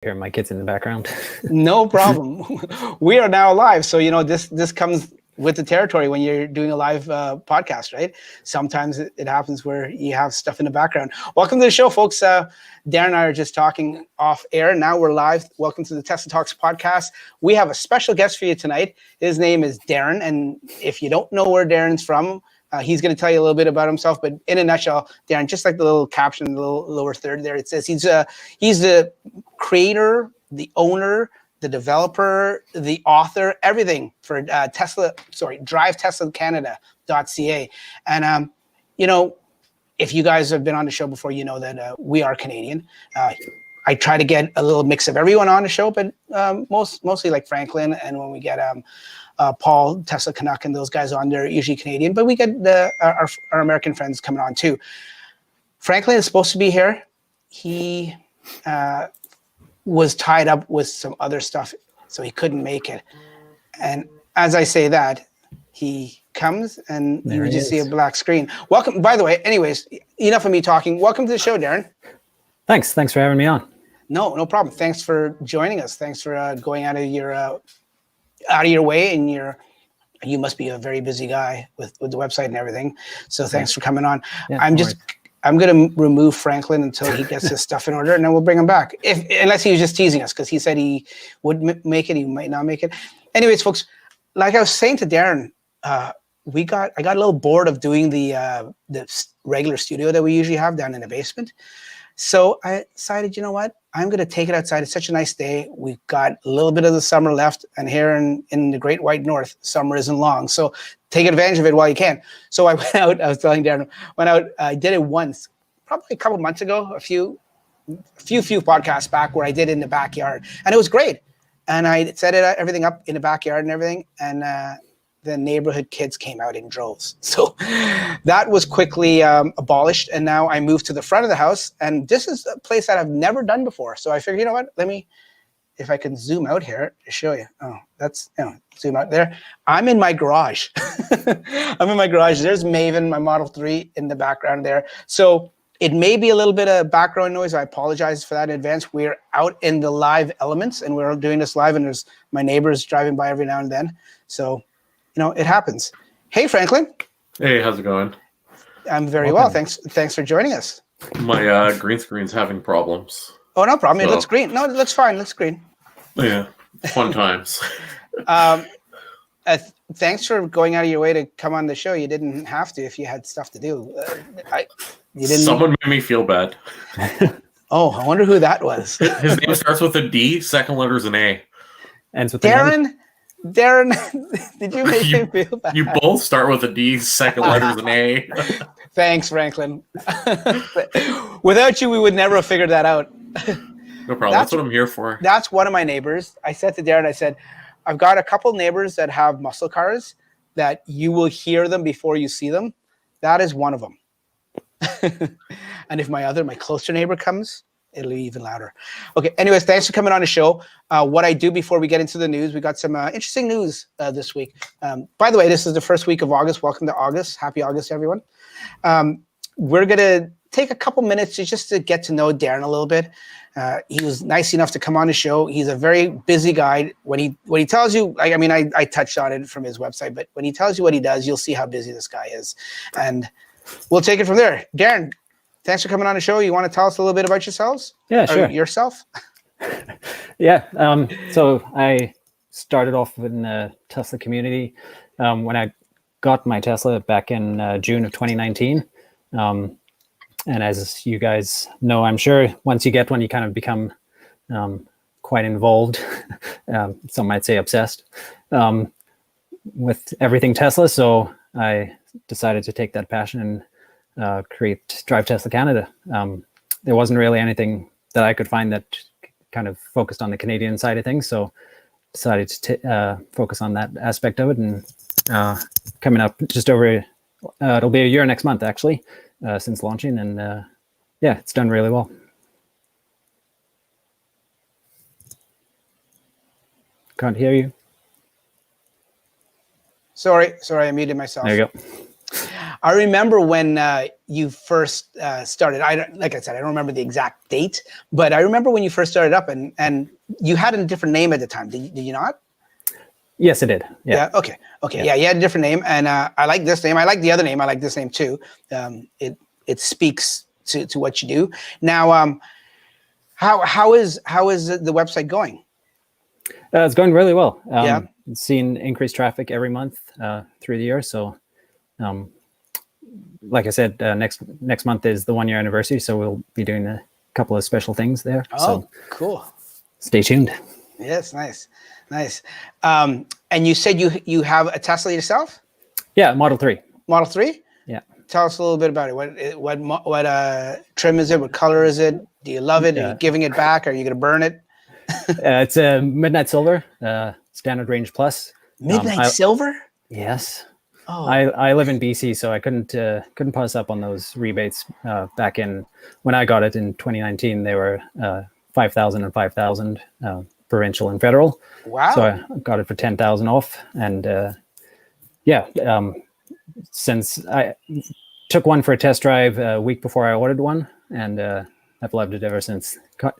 Hear my kids in the background. No problem. We are now live, so you know this comes with the territory when you're doing a live podcast, right? Sometimes it happens where you have stuff in the background. Welcome to the show, folks. Darren and I are just talking off air. Now we're live. Welcome to the Tesla Talks podcast. We have a special guest for you tonight. His name is Darren, and if you don't know where Darren's from, he's going to tell you a little bit about himself, but in a nutshell, Darren, just like the little caption, the little lower third there, it says he's the creator, the owner, the developer, the author, everything for DriveTeslaCanada.ca. And, you know, if you guys have been on the show before, you know that we are Canadian. I try to get a little mix of everyone on the show, but mostly like Franklin, and when we get Paul, Tesla Canuck, and those guys on, they're usually Canadian, but we get our American friends coming on too. Franklin is supposed to be here. He was tied up with some other stuff, so he couldn't make it. And as I say that, he comes and you just see a black screen. Welcome, by the way, anyways, enough of me talking. Welcome to the show, Darren. Thanks for having me on. No problem. Thanks for joining us. Thanks for going out of your way, and you must be a very busy guy with the website and everything. So thanks for coming on. Yeah, I'm going to remove Franklin until he gets his stuff in order, and then we'll bring him back. Unless he was just teasing us, because he said he would make it, he might not make it. Anyways, folks, like I was saying to Darren, I got a little bored of doing the regular studio that we usually have down in the basement. So I decided, you know what? I'm going to take it outside. It's such a nice day. We've got a little bit of the summer left, and here in the Great White North, summer isn't long. So take advantage of it while you can. So I went out. I was telling Darren, I did it once, probably a couple months ago, a few podcasts back, where I did it in the backyard, and it was great. And I set everything up in the backyard and everything, and the neighborhood kids came out in droves. So that was quickly abolished. And now I moved to the front of the house. And this is a place that I've never done before. So I figured, you know what, if I can zoom out here to show you. Oh, that's, zoom out there. I'm in my garage. I'm in my garage. There's Maven, my Model 3 in the background there. So it may be a little bit of background noise. I apologize for that in advance. We're out in the live elements, and we're doing this live, and there's my neighbors driving by every now and then. So, it happens. Hey, Franklin. Hey, how's it going? I'm very well. Thanks for joining us. My green screen's having problems. Oh, no problem. So, it looks green. No, it looks fine. It looks green. Yeah, fun times. Thanks for going out of your way to come on the show. You didn't have to if you had stuff to do. Someone made me feel bad. Oh, I wonder who that was. His name starts with a D, second letter's an A. Ends with Darren, did you make him feel bad? You both start with a D, second letter's an A. Thanks, Franklin. Without you, we would never have figured that out. No problem. That's what I'm here for. That's one of my neighbors. I said to Darren, I said, I've got a couple neighbors that have muscle cars that you will hear them before you see them. That is one of them. And if my closer neighbor comes, it'll be even louder. Okay, anyways, thanks for coming on the show. What I do before we get into the news, we got some interesting news this week. By the way, this is the first week of August. Welcome to August. Happy August, everyone. We're going to take a couple minutes just to get to know Darren a little bit. He was nice enough to come on the show. He's a very busy guy. When he tells you, I touched on it from his website, but when he tells you what he does, you'll see how busy this guy is. And we'll take it from there. Darren, thanks for coming on the show. You want to tell us a little bit about yourselves? Yeah, sure. Or yourself? Yeah. So I started off in the Tesla community when I got my Tesla back in June of 2019. And as you guys know, I'm sure once you get one, you kind of become quite involved. Some might say obsessed with everything Tesla. So I decided to take that passion and create Drive Tesla Canada. There wasn't really anything that I could find that kind of focused on the Canadian side of things. So decided to focus on that aspect of it. And coming up just over, it'll be a year next month, actually. Since launching, and yeah, it's done really well. Can't hear you. Sorry, I muted myself. There you go. I remember when you first started. Like I said, I don't remember the exact date, but I remember when you first started up, and you had a different name at the time. Did you not? Yes, it did. Yeah. Okay. Yeah. You had a different name, and I like this name. I like the other name. I like this name too. It speaks to what you do. Now, how is the website going? It's going really well. Seeing increased traffic every month through the year. So, like I said, next month is the 1 year anniversary. So we'll be doing a couple of special things there. Oh, so cool. Stay tuned. Yes, nice. And you said you have a Tesla yourself? Yeah, Model 3. Model 3? Yeah. Tell us a little bit about it. What trim is it? What color is it? Do you love it? Are you giving it back? Are you going to burn it? It's a Midnight Silver, Standard Range Plus. Midnight Silver? Yes. Oh. I live in BC, so I couldn't pass up on those rebates back in when I got it in 2019. They were 5,000 and 5,000 provincial and federal. Wow! So I got it for 10,000 off, and since I took one for a test drive a week before I ordered one, and I've loved it ever since.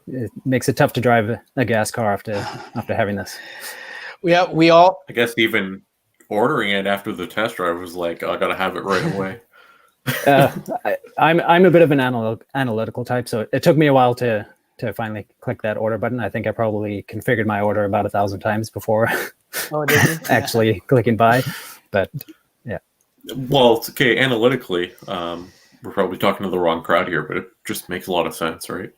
It makes it tough to drive a gas car after having this. Yeah, we all. I guess even ordering it after the test drive was like, I gotta have it right away. I'm a bit of an analytical type, so it took me a while to finally click that order button. I think I probably configured my order about 1,000 times before actually clicking buy. But yeah. Well, it's okay. Analytically, we're probably talking to the wrong crowd here, but it just makes a lot of sense, right?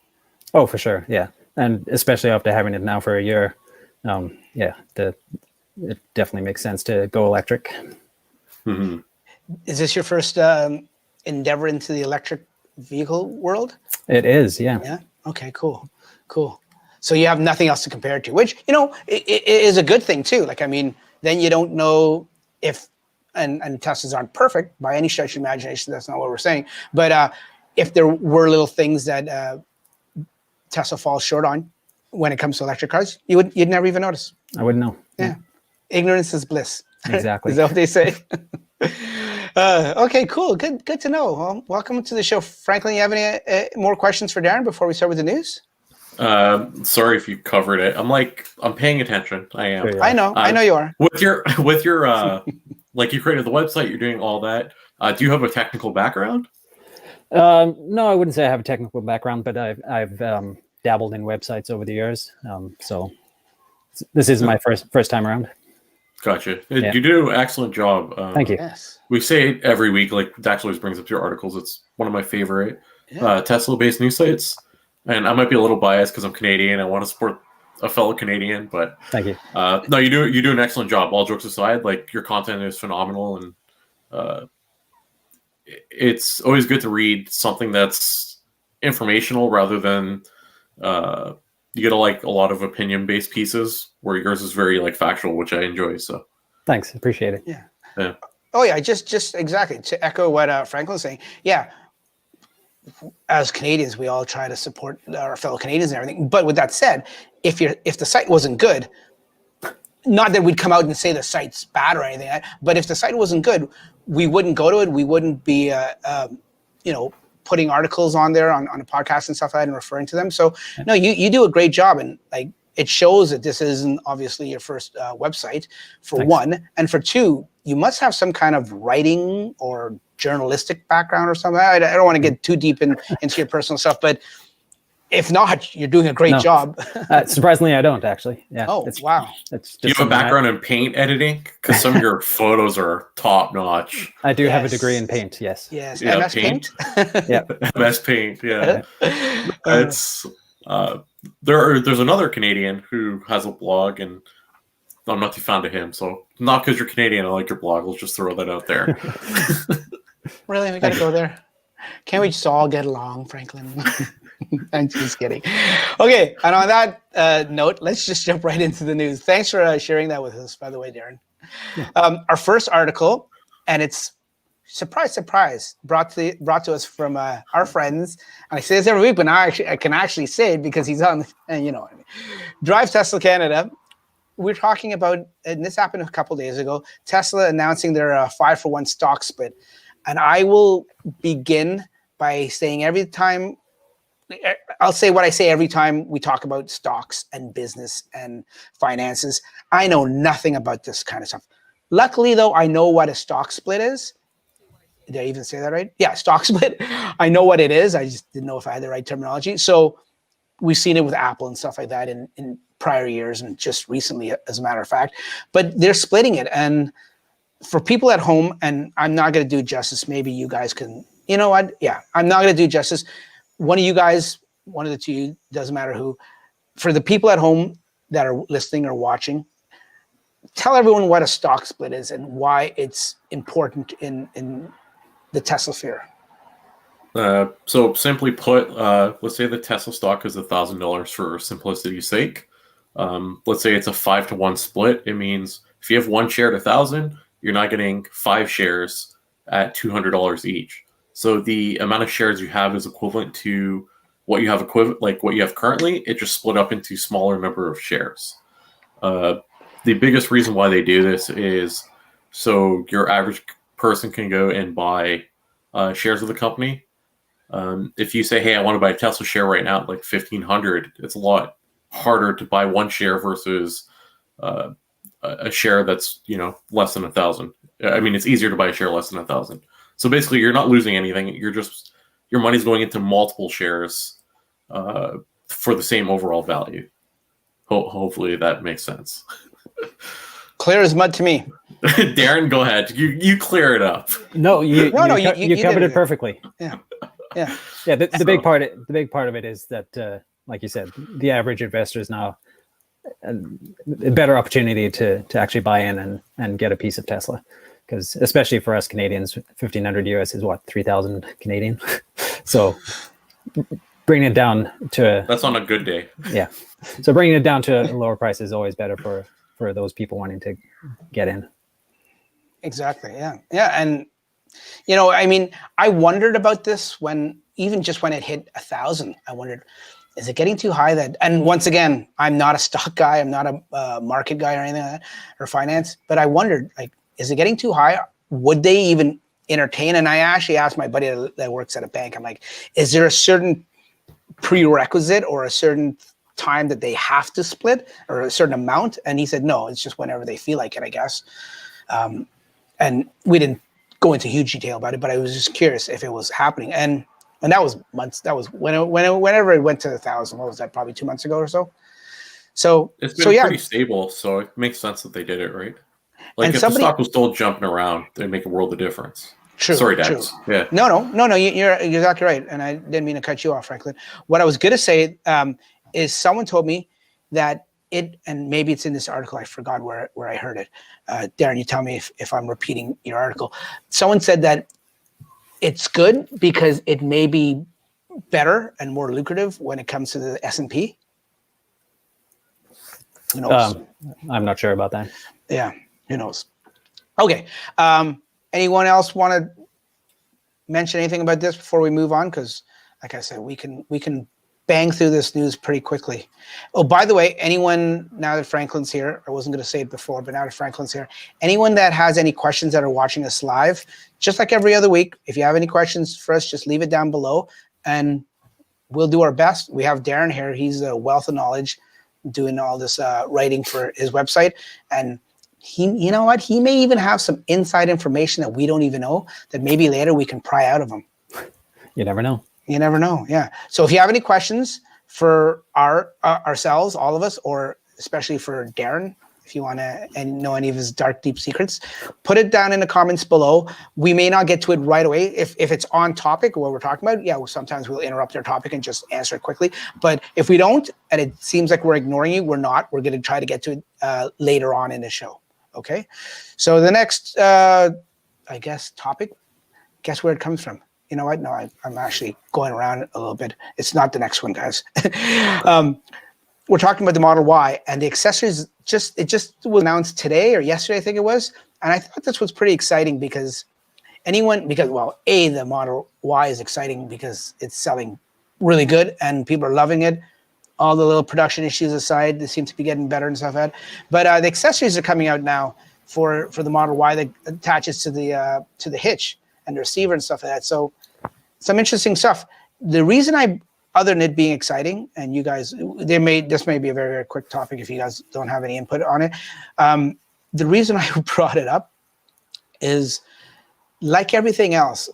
Oh, for sure. Yeah. And especially after having it now for a year, it definitely makes sense to go electric. Mm-hmm. Is this your first endeavor into the electric vehicle world? It is, yeah. Yeah. Okay. Cool. So you have nothing else to compare it to, which it is a good thing too. Like, I mean, then you don't know if and Teslas aren't perfect by any stretch of imagination. That's not what we're saying. But if there were little things that Tesla falls short on when it comes to electric cars, you'd never even notice. I wouldn't know. Yeah. Ignorance is bliss. Exactly. Is that what they say? Okay, cool. Good to know. Well, welcome to the show. Franklin, you have any more questions for Darren before we start with the news? Sorry if you covered it. I'm paying attention. I am. Sure, I know you are. With your like you created the website, you're doing all that. Do you have a technical background? No, I wouldn't say I have a technical background, but I've dabbled in websites over the years. So this is my first time around. Gotcha. Yeah. You do an excellent job. Thank you. Yes. We say it every week. Like, Dax always brings up your articles. It's one of my favorite Tesla-based news sites. And I might be a little biased because I'm Canadian. I want to support a fellow Canadian, but thank you. No, you do an excellent job. All jokes aside, like, your content is phenomenal, and it's always good to read something that's informational rather than you get a lot of opinion-based pieces where yours is very factual, which I enjoy. So thanks, appreciate it. Yeah. Oh yeah, just exactly to echo what Franklin's saying. Yeah, as Canadians, we all try to support our fellow Canadians and everything. But with that said, if the site wasn't good, not that we'd come out and say the site's bad or anything, but if the site wasn't good, we wouldn't go to it. We wouldn't be, putting articles on there on a podcast and stuff like that and referring to them. So no, you do a great job, and it shows that this isn't obviously your first website, for one, and for two, you must have some kind of writing or journalistic background or something. I don't want to get too deep into your personal stuff, but if not, you're doing a great job. Surprisingly, I don't actually. Yeah. Oh, wow. It's just do you have a background in paint editing? Because some of your photos are top notch. I do have a degree in paint. Yes. Yes. Yeah, MS Paint. Yeah. MS Paint. Yeah. It's there's another Canadian who has a blog, and I'm not too fond of him. So not because you're Canadian, I like your blog. Let's just throw that out there. Really, we got to go there. Can't we just all get along, Franklin? I'm just kidding. Okay, and on that note, let's just jump right into the news. Thanks for sharing that with us, by the way, Darren. Yeah. Our first article, and it's surprise, brought to us from our friends. And I say this every week, but now I can actually say it because he's on, and you know what I mean. Drive Tesla Canada. We're talking about, and this happened a couple days ago, Tesla announcing their 5-for-1 stock split. And I will begin by saying every time, I'll say what I say every time we talk about stocks and business and finances. I know nothing about this kind of stuff. Luckily, though, I know what a stock split is. Did I even say that right? Yeah, stock split. I know what it is. I just didn't know if I had the right terminology. So we've seen it with Apple and stuff like that in prior years and just recently, as a matter of fact. But they're splitting it. And for people at home, and I'm not going to do justice, maybe you guys can, you know what? Yeah, I'm not going to do justice. One of you guys, one of the two, doesn't matter who, for the people at home that are listening or watching, tell everyone what a stock split is and why it's important in the Tesla sphere. So simply put, let's say the Tesla stock is $1,000 for simplicity's sake. Let's say it's a 5-to-1 split. It means if you have one share at 1,000, you're not getting 5 shares at $200 each. So the amount of shares you have is equivalent to what you have what you have currently. It just split up into smaller number of shares. The biggest reason why they do this is so your average person can go and buy shares of the company. If you say, hey, I want to buy a Tesla share right now at like $1,500, it's a lot harder to buy one share versus a share that's, less than 1,000. I mean, it's easier to buy a share less than 1,000. So basically, you're not losing anything. Your money's going into multiple shares for the same overall value. Hopefully that makes sense. Clear as mud to me. Darren, go ahead. You clear it up. No, you covered it perfectly. Yeah. The big part of it is that, like you said, the average investor is now a better opportunity to actually buy in and get a piece of Tesla, because especially for us Canadians, 1,500 US is what, 3,000 Canadian. So bringing it down to that's on a good day. Yeah. So bringing it down to a lower price is always better for those people wanting to get in. Exactly. Yeah. And I mean, I wondered about this when it hit 1,000. I wondered, is it getting too high? And once again, I'm not a stock guy. I'm not a market guy or anything like that, or finance. But I wondered, like, is it getting too high? Would they even entertain? And I actually asked my buddy that works at a bank. I'm like, is there a certain prerequisite or a certain time that they have to split or a certain amount? And he said, no, it's just whenever they feel like it, I guess. And we didn't go into huge detail about it, but I was just curious if it was happening. And that was months. That was whenever it went to 1,000. What was that? Probably 2 months ago or so. So it's been pretty stable. So it makes sense that they did it, right? Like if the stock was still jumping around, they'd make a world of difference. True. Sorry, Dax. Yeah. No. You're exactly right. And I didn't mean to cut you off, Franklin. What I was going to say is someone told me that and maybe it's in this article, I forgot where I heard it. Darren, you tell me if I'm repeating your article. Someone said that it's good because it may be better and more lucrative when it comes to the S&P. Who knows? I'm not sure about that. Yeah, who knows? Okay. Anyone else want to mention anything about this before we move on? Because, like I said, we can bang through this news pretty quickly. Oh, by the way, anyone, now that Franklin's here, I wasn't going to say it before, but now that Franklin's here, anyone that has any questions that are watching us live, just like every other week, if you have any questions for us, just leave it down below and we'll do our best. We have Darren here. He's a wealth of knowledge doing all this writing for his website. And you know what? He may even have some inside information that we don't even know that maybe later we can pry out of him. You never know. You never know. Yeah. So if you have any questions for ourselves, all of us, or especially for Darren, if you want to know any of his dark, deep secrets, put it down in the comments below. We may not get to it right away. If it's on topic, what we're talking about, sometimes we'll interrupt our topic and just answer it quickly. But if we don't, and it seems like we're ignoring you, we're not. We're going to try to get to it later on in the show. Okay. So the next, topic, guess where it comes from? You know what? No, I'm actually going around a little bit. It's not the next one, guys. We're talking about the Model Y, and the accessories it just was announced today or yesterday, I think it was. And I thought this was pretty exciting because the Model Y is exciting because it's selling really good and people are loving it. All the little production issues aside, they seem to be getting better and stuff like that. But the accessories are coming out now for the Model Y that attaches to the hitch. and the receiver and stuff like that. So some interesting stuff. The reason other than it being exciting, and you guys, this may be a very, very quick topic if you guys don't have any input on it. The reason I brought it up is, like everything else,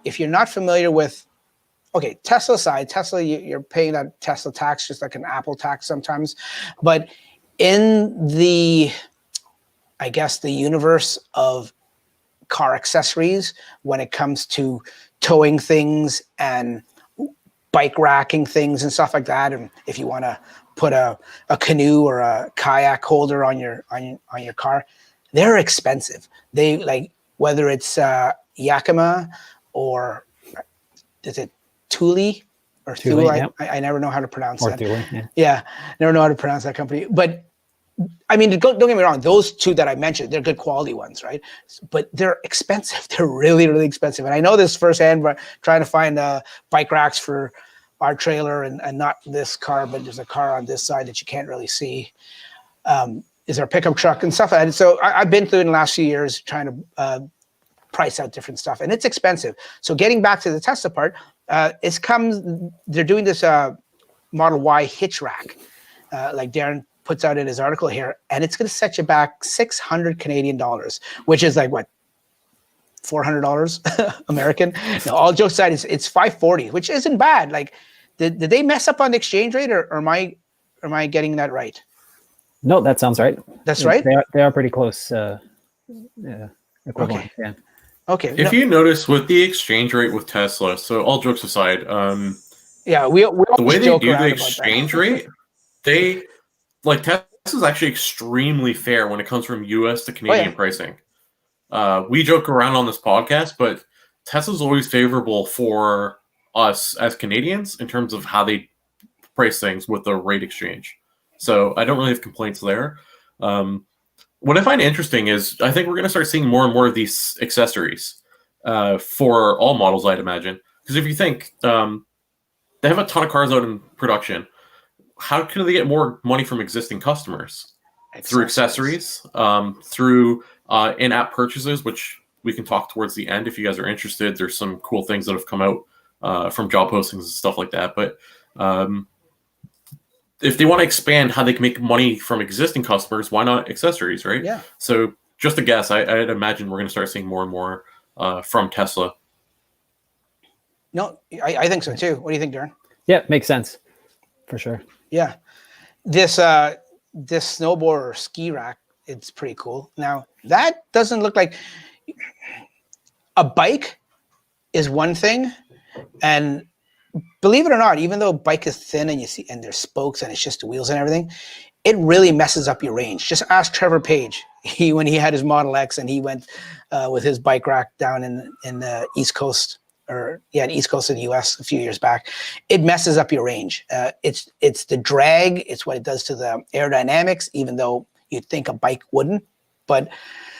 if you're not familiar with, okay, Tesla side, Tesla, you're paying that Tesla tax just like an Apple tax sometimes. But in the, I guess, the universe of car accessories, when it comes to towing things and bike racking things and stuff like that, and if you want to put a canoe or a kayak holder on your car, they're expensive. They, like, whether it's Yakima or is it Thule or Thule? Yep. I never know how to pronounce or that. Thule, Yeah, never know how to pronounce that company. But I mean, don't get me wrong, those two that I mentioned, they're good quality ones, right? But they're expensive. They're really, really expensive. And I know this firsthand, but trying to find bike racks for our trailer and not this car, but there's a car on this side that you can't really see. Is our pickup truck and stuff like that. So I've been through in the last few years trying to price out different stuff, and it's expensive. So getting back to the Tesla part, they're doing this Model Y hitch rack, like Darren puts out in his article here, and it's going to set you back 600 Canadian dollars, which is like what, $400 American. No, all jokes aside, it's 540, which isn't bad. Like, did they mess up on the exchange rate, or am I getting that right? No, that sounds right. That's right. They are pretty close. Equivalent. Okay. Yeah. Okay. If you notice with the exchange rate with Tesla, so all jokes aside, yeah, we the way they joke do around the about exchange that. rate, Tesla's actually extremely fair when it comes from US to Canadian pricing. We joke around on this podcast, but Tesla's always favorable for us as Canadians in terms of how they price things with the rate exchange. So I don't really have complaints there. What I find interesting is I think we're going to start seeing more and more of these accessories for all models, I'd imagine. Because if you think they have a ton of cars out in production, how can they get more money from existing customers? Through accessories, through in-app purchases, which we can talk towards the end if you guys are interested. There's some cool things that have come out from job postings and stuff like that. But if they want to expand how they can make money from existing customers, why not accessories, right? Yeah. So just a guess, I'd imagine we're going to start seeing more and more from Tesla. No, I think so too. What do you think, Darren? Yeah, makes sense for sure. Yeah, this snowboard or ski rack, it's pretty cool. Now that doesn't look like a bike is one thing, and believe it or not, even though bike is thin and you see and there's spokes and it's just the wheels and everything, it really messes up your range. Just ask Trevor Page. When he had his Model X and he went with his bike rack down in the East Coast, or the East Coast of the US a few years back, it messes up your range. It's the drag, it's what it does to the aerodynamics, even though you'd think a bike wouldn't. But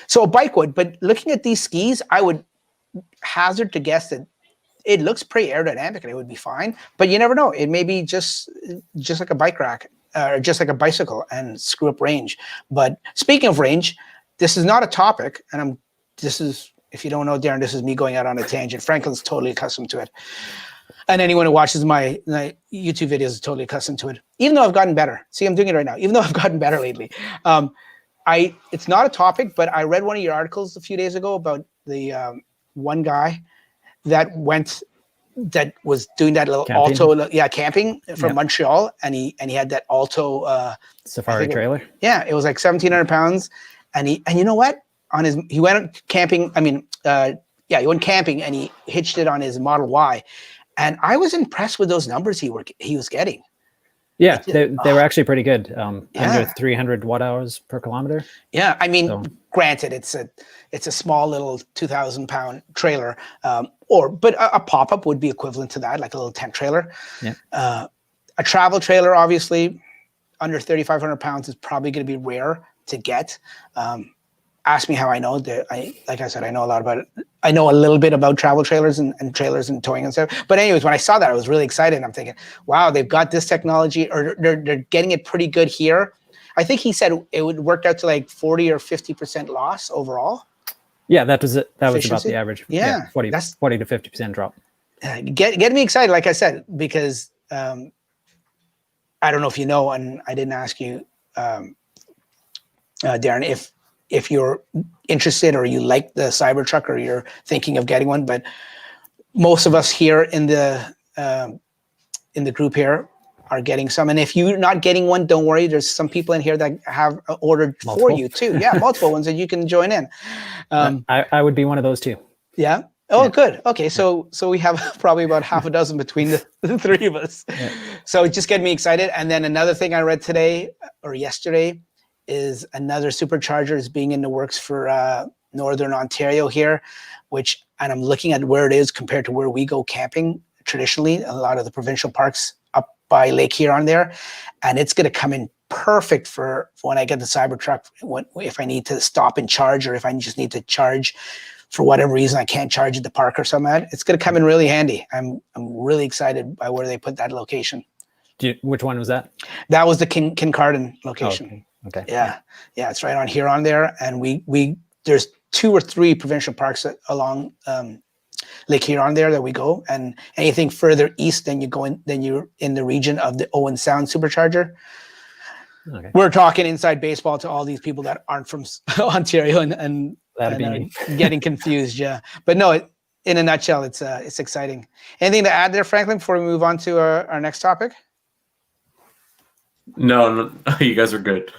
so a bike would, but looking at these skis, I would hazard to guess that it looks pretty aerodynamic and it would be fine, but you never know. It may be just like a bike rack, or just like a bicycle, and screw up range. But speaking of range, this is not a topic, and if you don't know, Darren, this is me going out on a tangent. Franklin's totally accustomed to it. And anyone who watches my YouTube videos is totally accustomed to it, even though I've gotten better. See, I'm doing it right now, even though I've gotten better lately. It's not a topic, but I read one of your articles a few days ago about the one guy that was doing that little camping. Alto, camping from Montreal, and he had that Alto Safari trailer. It was like 1,700 pounds, and you know what? He went camping. He went camping and he hitched it on his Model Y, and I was impressed with those numbers he was getting. Yeah, they were actually pretty good. Under 300 watt hours per kilometer. Yeah, I mean, granted, it's a small little 2,000 pound trailer, but a pop up would be equivalent to that, like a little tent trailer. Yeah. A travel trailer, obviously, under 3,500 pounds is probably going to be rare to get. Ask me how I know. Like I said, I know a lot about it. I know a little bit about travel trailers and trailers and towing and stuff. But anyways, when I saw that, I was really excited. I'm thinking, wow, they've got this technology, or they're getting it pretty good here. I think he said it would work out to like 40 or 50% loss overall. Yeah, that was it. That was about Efficiency? the average. Yeah, 40 that's- 40 to 50% drop. Get me excited, like I said, because I don't know if you know, and I didn't ask you, Darren, if you're interested or you like the Cybertruck or you're thinking of getting one, but most of us here in the group here are getting some. And if you're not getting one, don't worry. There's some people in here that have ordered Multiple. for you too. Yeah, multiple ones that you can join in. I would be one of those too. Yeah. Oh, Yeah. good. Okay, so we have probably about half a dozen between the three of us. Yeah. So it just get me excited. And then another thing I read today or yesterday is another supercharger is being in the works for Northern Ontario here, and I'm looking at where it is compared to where we go camping traditionally, a lot of the provincial parks up by Lake Huron there. And it's going to come in perfect for when I get the Cybertruck, if I need to stop and charge, or if I just need to charge for whatever reason I can't charge at the park or something. It's going to come in really handy. I'm really excited by where they put that location. Which one was that? That was the Kincardine location. Oh, okay. Yeah, it's right on Huron there, and we there's 2 or 3 provincial parks along Lake Huron there that we go, and anything further east then you're in the region of the Owen Sound supercharger. Okay. We're talking inside baseball to all these people that aren't from Ontario and getting confused. Yeah, but no, in a nutshell, it's exciting. Anything to add there, Franklin, before we move on to our next topic? No, you guys are good.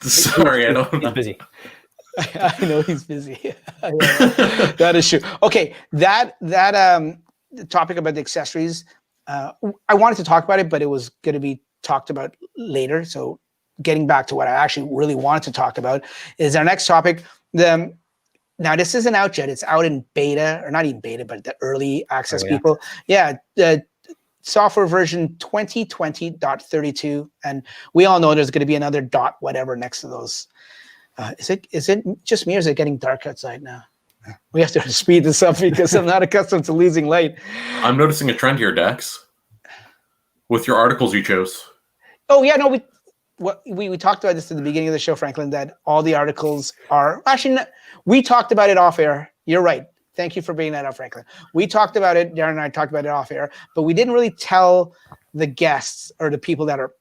Sorry, I don't know. He's busy. I know he's busy. That is true. Okay, that topic about the accessories, I wanted to talk about it, but it was going to be talked about later. So getting back to what I actually really wanted to talk about is our next topic. Now this isn't out yet. It's out in beta, or not even beta, but the early access people. Yeah, the software version 2020.32, and we all know there's going to be another dot whatever next to those. Is it just me, or is it getting dark outside now? We have to speed this up because I'm not accustomed to losing light. I'm noticing a trend here, Dex, with your articles you chose. Oh yeah, no, we talked about this at the beginning of the show, Franklin, that all the articles are actually we talked about it off air. You're right. Thank you for bringing that up, Franklin. We talked about it, Darren and I talked about it off air, but we didn't really tell the guests or the people that are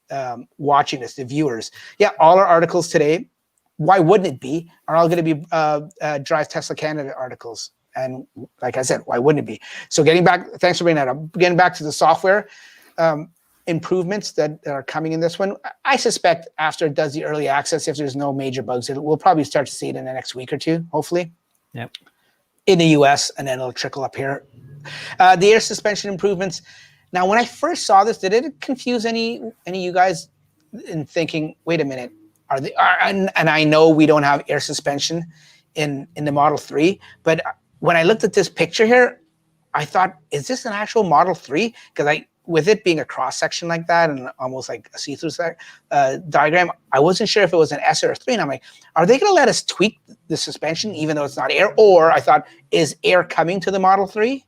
watching this, the viewers. Yeah, all our articles today, why wouldn't it be, are all going to be Drive Tesla Canada articles. And like I said, why wouldn't it be? So getting back, thanks for bringing that up. Getting back to the software improvements that are coming in this one, I suspect after it does the early access, if there's no major bugs, we'll probably start to see it in the next week or two, hopefully. Yep. In the US, and then it'll trickle up here. The air suspension improvements. Now, when I first saw this, did it confuse any of you guys in thinking, wait a minute, and I know we don't have air suspension in the Model 3, but when I looked at this picture here, I thought, is this an actual Model 3? Because with it being a cross section like that and almost like a see-through diagram, I wasn't sure if it was an S or a 3. And I'm like, are they going to let us tweak the suspension even though it's not air? Or I thought, is air coming to the Model 3?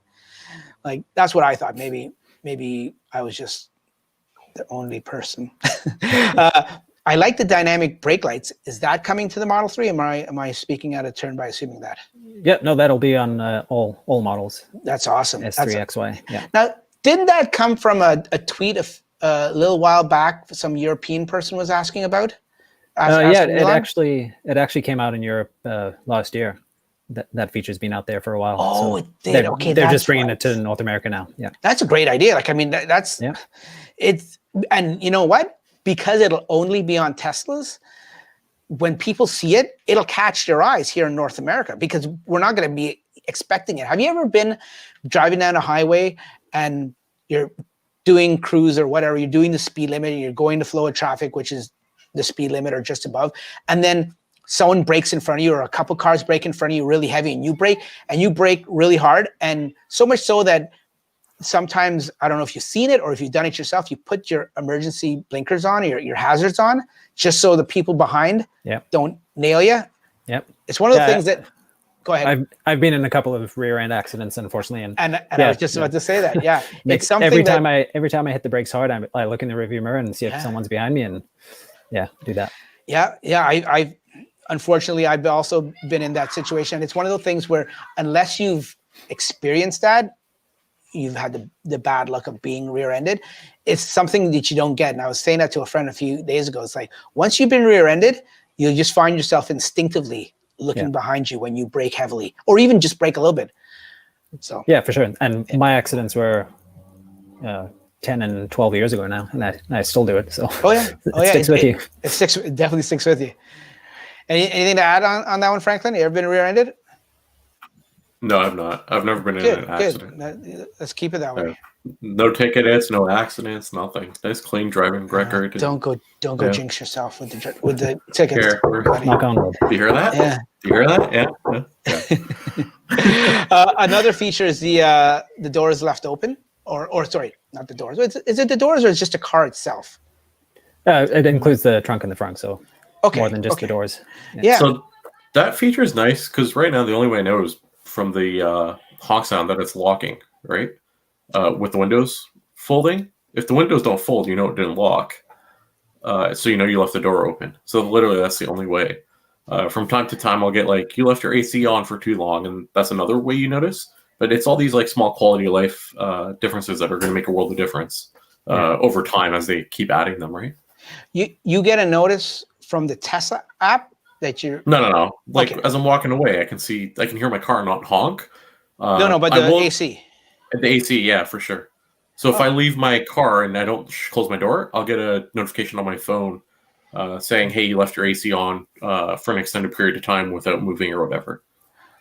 Like, that's what I thought. Maybe I was just the only person. I like the dynamic brake lights. Is that coming to the Model 3? Am I speaking out of turn by assuming that? Yeah, no, that'll be on all models. That's awesome. S3, XY. Yeah. Now, didn't that come from a tweet a little while back? Some European person was asking about. Yeah, it actually came out in Europe last year. That feature's been out there for a while. Oh, so it did. Okay, they're just bringing it to North America now. Yeah, that's a great idea. Like, I mean, it's, and you know what? Because it'll only be on Teslas, when people see it, it'll catch their eyes here in North America because we're not going to be expecting it. Have you ever been driving down a highway and you're doing cruise or whatever, you're doing the speed limit and you're going to flow of traffic, which is the speed limit or just above, and then someone breaks in front of you or a couple cars break in front of you really heavy and you brake really hard, and so much so that sometimes, I don't know if you've seen it or if you've done it yourself, you put your emergency blinkers on or your hazards on just so the people behind don't nail you. Yep. It's one of the things that, go ahead. I've been in a couple of rear end accidents, unfortunately. And I was just about to say that. Yeah. It's something every time I hit the brakes hard, I look in the rearview mirror and see if someone's behind me and do that. Yeah. unfortunately, I've also been in that situation. It's one of those things where unless you've experienced that, you've had the bad luck of being rear-ended. It's something that you don't get. And I was saying that to a friend a few days ago. It's like, once you've been rear-ended, you'll just find yourself instinctively looking behind you when you brake heavily, or even just brake a little bit. So yeah, for sure. And my accidents were 10 and 12 years ago now, and I still do it. So it sticks with you. It definitely sticks with you. Anything to add on that one, Franklin? You ever been rear-ended? No, I've not. I've never been in an accident. Let's keep it that way. No tickets, no accidents, nothing. Nice clean driving record. Don't go jinx yourself with the tickets. Here, knock on wood. Do you hear that? Yeah. Do you hear that? Yeah. Another feature is the doors left open, or sorry, not the doors. Is it the doors or is it just a car itself? It includes the trunk in the front, so more than just the doors. Yeah. So that feature is nice because right now the only way I know is from the honk sound that it's locking, right? With the windows folding. If the windows don't fold, you know it didn't lock. So you know you left the door open. So literally that's the only way. From time to time I'll get like, you left your AC on for too long, and that's another way you notice. But it's all these like small quality of life differences that are going to make a world of difference over time as they keep adding them, right? You get a notice from the Tesla app that you're... No. Like as I'm walking away, I can hear my car not honk. No, but the AC. The AC, yeah, for sure. So if I leave my car and I don't close my door, I'll get a notification on my phone saying, hey, you left your AC on for an extended period of time without moving or whatever.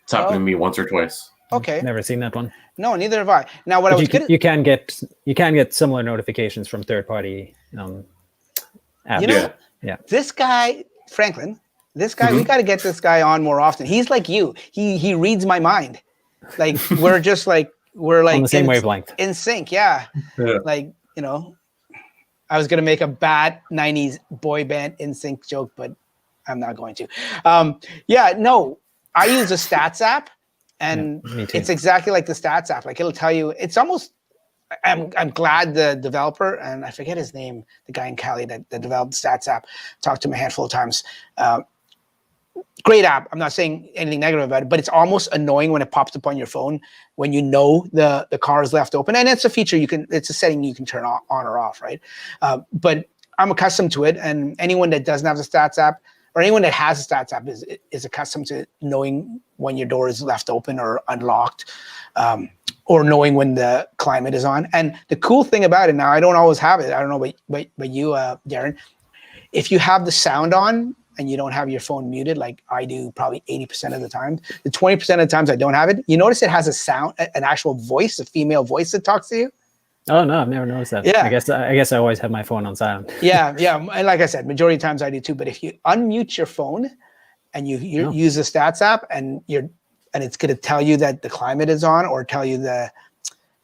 It's happened to me once or twice. Okay. Never seen that one. No, neither have I. Now, what I was you can get similar notifications from third-party apps. You know, this guy, Franklin, we got to get this guy on more often. He's like you. He reads my mind. Like we're on the same wavelength. In sync, yeah. Like, you know, I was gonna make a bad 90s boy band in sync joke, but I'm not going to. I use a stats app, and it's exactly like the stats app. Like it'll tell you, it's almost, I'm glad the developer, and I forget his name, the guy in Cali that developed the stats app, talked to him a handful of times. Great app. I'm not saying anything negative about it, but it's almost annoying when it pops up on your phone when you know the car is left open. And it's a feature it's a setting you can turn on or off, right? But I'm accustomed to it, and anyone that doesn't have the stats app, or anyone that has a stats app is accustomed to knowing when your door is left open or unlocked, or knowing when the climate is on. And the cool thing about it, now I don't always have it. I don't know but you, Darren, if you have the sound on and you don't have your phone muted, like I do probably 80% of the time, the 20% of the times I don't have it, you notice it has a sound, an actual voice, a female voice that talks to you. Oh no, I've never noticed that. Yeah, I guess I always have my phone on silent. Yeah, and like I said, majority of times I do too. But if you unmute your phone and you use the stats app, and it's going to tell you that the climate is on, or tell you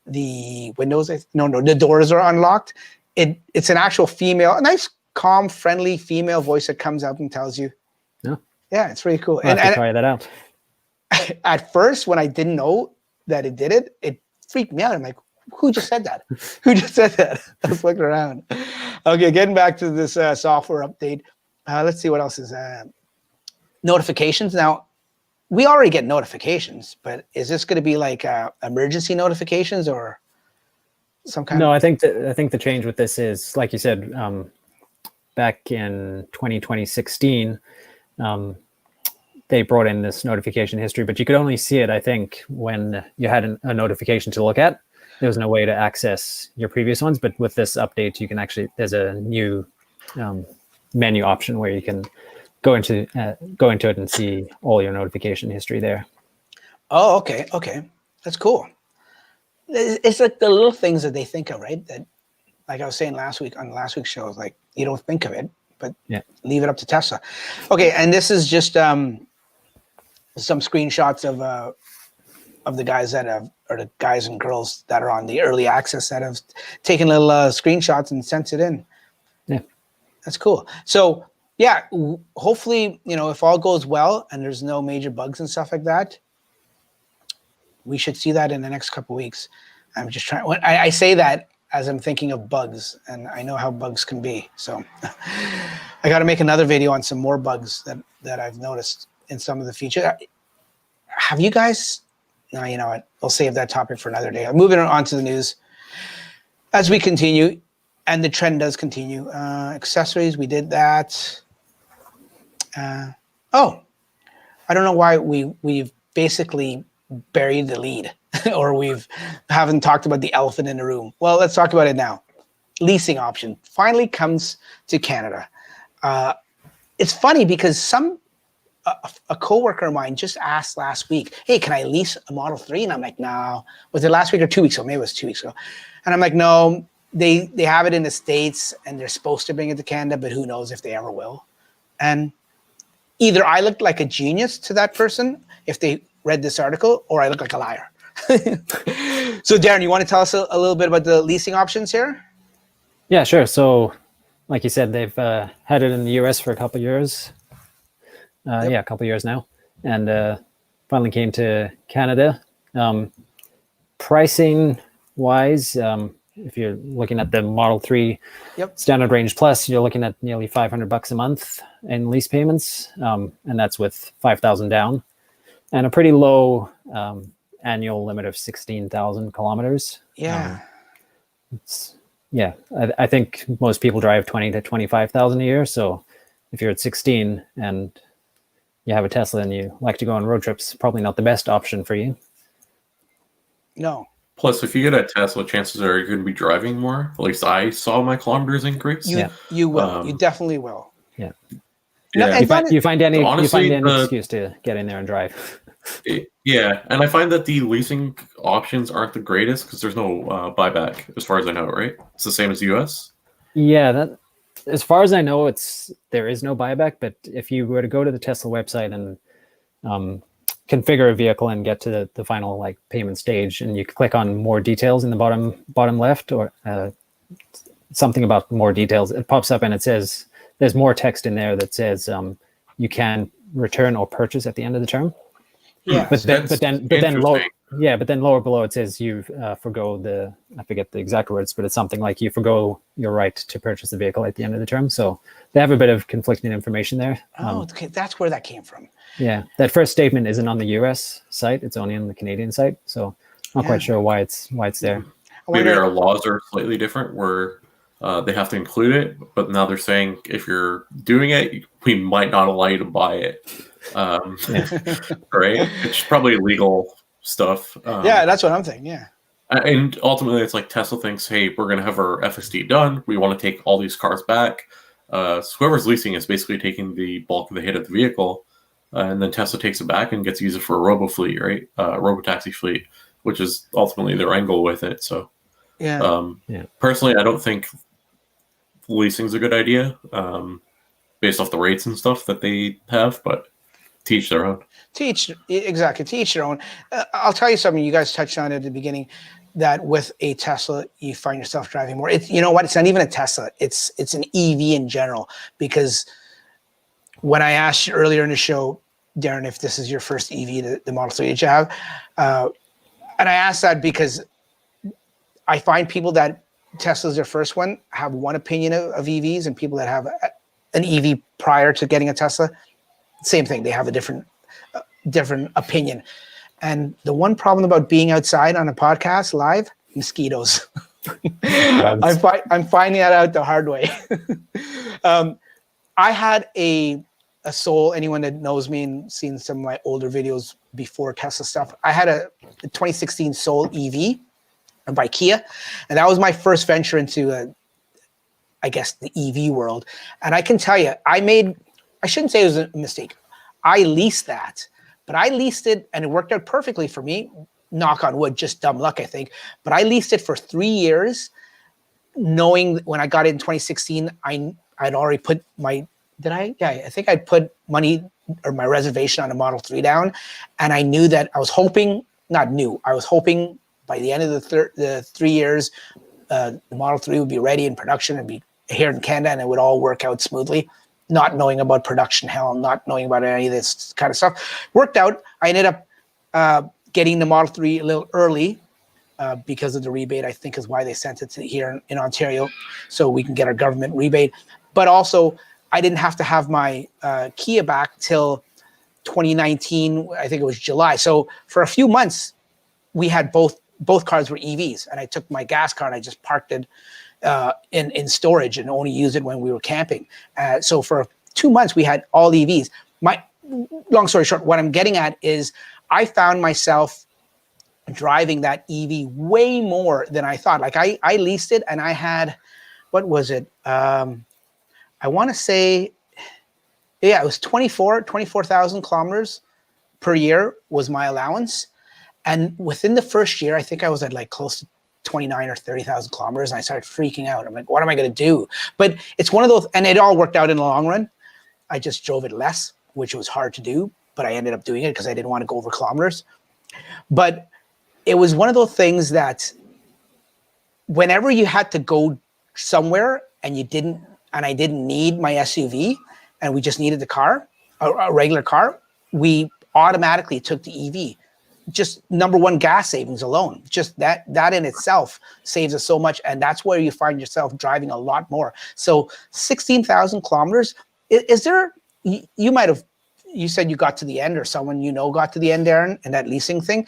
the windows, the doors are unlocked. It's an actual female, a nice, calm, friendly female voice that comes up and tells you. Yeah, it's pretty cool. I'll have to try that out. At first, when I didn't know that it did it, it freaked me out. I'm like, who just said that? Who just said that? I was looking around. Okay, getting back to this software update. Let's see what else is. Notifications. Now, we already get notifications, but is this going to be like emergency notifications or some kind? No, I think the change with this is, like you said, back in 2016, they brought in this notification history, but you could only see it, I think, when you had a notification to look at. There was no way to access your previous ones, but with this update, you can actually, there's a new menu option where you can go into it and see all your notification history there. Oh, okay. That's cool. It's like the little things that they think of, right? That, like I was saying last week on last week's show, like you don't think of it, but leave it up to Tesla. Okay, and this is just some screenshots of the guys or the guys and girls that are on the early access that have taken little screenshots and sent it in. Yeah, that's cool. So yeah, hopefully, if all goes well and there's no major bugs and stuff like that, we should see that in the next couple of weeks. I'm just trying. I say that as I'm thinking of bugs, and I know how bugs can be. So I got to make another video on some more bugs that I've noticed in some of the features. Have you guys? No, you know what? I'll save that topic for another day. Moving on to the news. As we continue, and the trend does continue. Accessories, we did that. Oh, I don't know why we've basically buried the lead, or haven't talked about the elephant in the room. Well, let's talk about it now. Leasing option finally comes to Canada. It's funny because a coworker of mine just asked last week, "Hey, can I lease a Model 3?" And I'm like, "No." Was it last week or 2 weeks ago? Maybe it was 2 weeks ago. And I'm like, "No, they have it in the States and they're supposed to bring it to Canada, but who knows if they ever will." And either I looked like a genius to that person if they read this article, or I look like a liar. So Darren, you want to tell us a little bit about the leasing options here? Yeah, sure. So like you said, they've had it in the US for a couple of years. Yep. Yeah, a couple of years now. And finally came to Canada. Pricing wise, if you're looking at the Model 3 Standard Range Plus, you're looking at nearly $500 a month in lease payments. And that's with 5,000 down and a pretty low annual limit of 16,000 kilometers. Yeah. I think most people drive 20 to 25,000 a year. So if you're at 16 and you have a Tesla and you like to go on road trips, probably not the best option for you. No. Plus, if you get a Tesla, chances are you're going to be driving more. At least I saw my kilometers increase. You will. You definitely will. Yeah. Yeah. You find any Honestly, excuse to get in there and drive. Yeah, and I find that the leasing options aren't the greatest because there's no buyback, as far as I know, right? It's the same as the US. Yeah, that as far as I know, there is no buyback. But if you were to go to the Tesla website and configure a vehicle and get to the final like payment stage, and you click on more details in the bottom left, or something about more details, it pops up and it says there's more text in there that says you can return or purchase at the end of the term. Yeah, but then lower below it says you forgo I forget the exact words, but it's something like you forgo your right to purchase the vehicle at the end of the term. So they have a bit of conflicting information there. Okay, that's where that came from. Yeah, that first statement isn't on the US site; it's only on the Canadian site. So not quite sure why it's there. Maybe our laws are slightly different, where they have to include it, but now they're saying if you're doing it, we might not allow you to buy it. Right? It's probably legal stuff. Yeah, that's what I'm thinking. Yeah. And ultimately, it's like Tesla thinks, hey, we're going to have our FSD done. We want to take all these cars back. So whoever's leasing is basically taking the bulk of the hit of the vehicle. And then Tesla takes it back and gets to use it for a robo fleet, right? Robo-taxi fleet, which is ultimately their end goal with it. So personally, I don't think leasing is a good idea based off the rates and stuff that they have, but teach their own. Teach their own. I'll tell you something you guys touched on at the beginning, that with a Tesla, you find yourself driving more. You know what? It's not even a Tesla. It's an EV in general, because when I asked you earlier in the show, Darren, if this is your first EV, the Model 3 that you have, and I asked that because I find people that Tesla's their first one have one opinion of EVs, and people that have an EV prior to getting a Tesla, same thing. They have a different opinion. And the one problem about being outside on a podcast live, mosquitoes. I'm finding that out the hard way. I had a Soul. Anyone that knows me and seen some of my older videos before Tesla stuff, I had a 2016 Soul EV by Kia, and that was my first venture into I guess the EV world. And I can tell you, I shouldn't say it was a mistake. I leased that, but I leased it and it worked out perfectly for me. Knock on wood, just dumb luck, I think. But I leased it for 3 years, knowing when I got it in 2016, I'd already put I think I'd put money or my reservation on a Model 3 down. And I knew that I was hoping by the end of the 3 years, the Model 3 would be ready in production and be here in Canada, and it would all work out smoothly. Not knowing about production hell, not knowing about any of this kind of stuff. Worked out. I ended up getting the Model 3 a little early, because of the rebate, I think is why they sent it to here in Ontario, so we can get our government rebate. But also, I didn't have to have my Kia back till 2019. I think it was July. So for a few months, we had both cars were EVs, and I took my gas car and I just parked it in storage and only used it when we were camping. So for 2 months, we had all EVs. My long story short, what I'm getting at is I found myself driving that EV way more than I thought. Like I leased it and I had, what was it? I want to say, yeah, it was 24,000 kilometers per year was my allowance. And within the first year, I think I was at like close to 29 or 30,000 kilometers. And I started freaking out. I'm like, what am I going to do? But it's one of those, and it all worked out in the long run. I just drove it less, which was hard to do, but I ended up doing it because I didn't want to go over kilometers. But it was one of those things that whenever you had to go somewhere and I didn't need my SUV and we just needed the car, a regular car, we automatically took the EV. Just number one, gas savings alone. Just that in itself saves us so much. And that's where you find yourself driving a lot more. So 16,000 kilometers, is there, you said you got to the end, or someone got to the end, Darren, and that leasing thing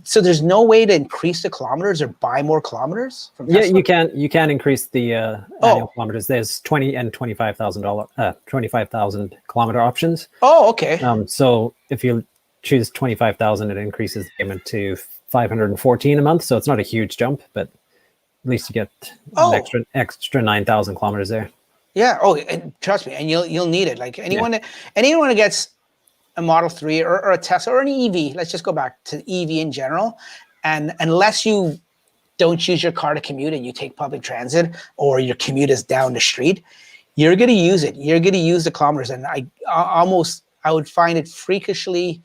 so there's no way to increase the kilometers or buy more kilometers from Tesla? Yeah, you can increase the annual kilometers. There's 20 and $25,000 kilometer options. Oh, okay. So if you choose 25,000, it increases the payment to 514 a month. So it's not a huge jump, but at least you get an extra 9,000 kilometers there. Yeah. Oh, and trust me, and you'll need it. Like anyone who gets a Model 3 or a Tesla or an EV, let's just go back to EV in general, and unless you don't use your car to commute and you take public transit or your commute is down the street, you're going to use it. You're going to use the kilometers, and I would find it freakishly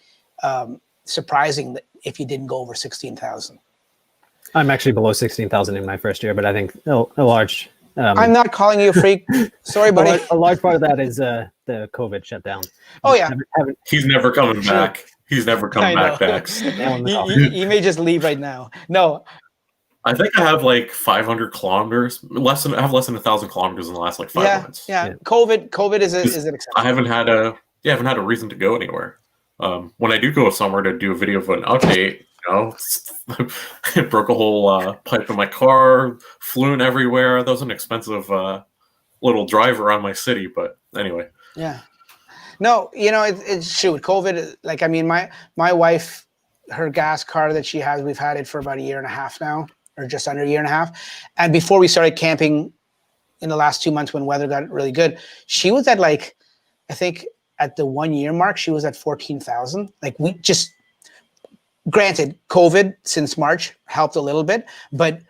surprising that if you didn't go over 16,000. I'm actually below 16,000 in my first year, but I think a large. I'm not calling you a freak. Sorry, buddy. A large part of that is the COVID shutdown. Oh yeah. He's never coming back. He's never coming back. You may just leave right now. No. I think I have like 500 kilometers. I have less than 1,000 kilometers in the last like 5 months. Yeah. COVID is an exception. I haven't had a reason to go anywhere. When I do go somewhere to do a video of an update, I broke a whole pipe in my car, flew in everywhere. That was an expensive little drive around my city, but anyway. Yeah. No, it's shoot, COVID, like, I mean, my wife, her gas car that she has, we've had it for about 1.5 years now, or just under 1.5 years. And before we started camping in the last 2 months when weather got really good, she was at like, I think at the 1 year mark, she was at 14,000. Like we just, granted, COVID since March helped a little bit, but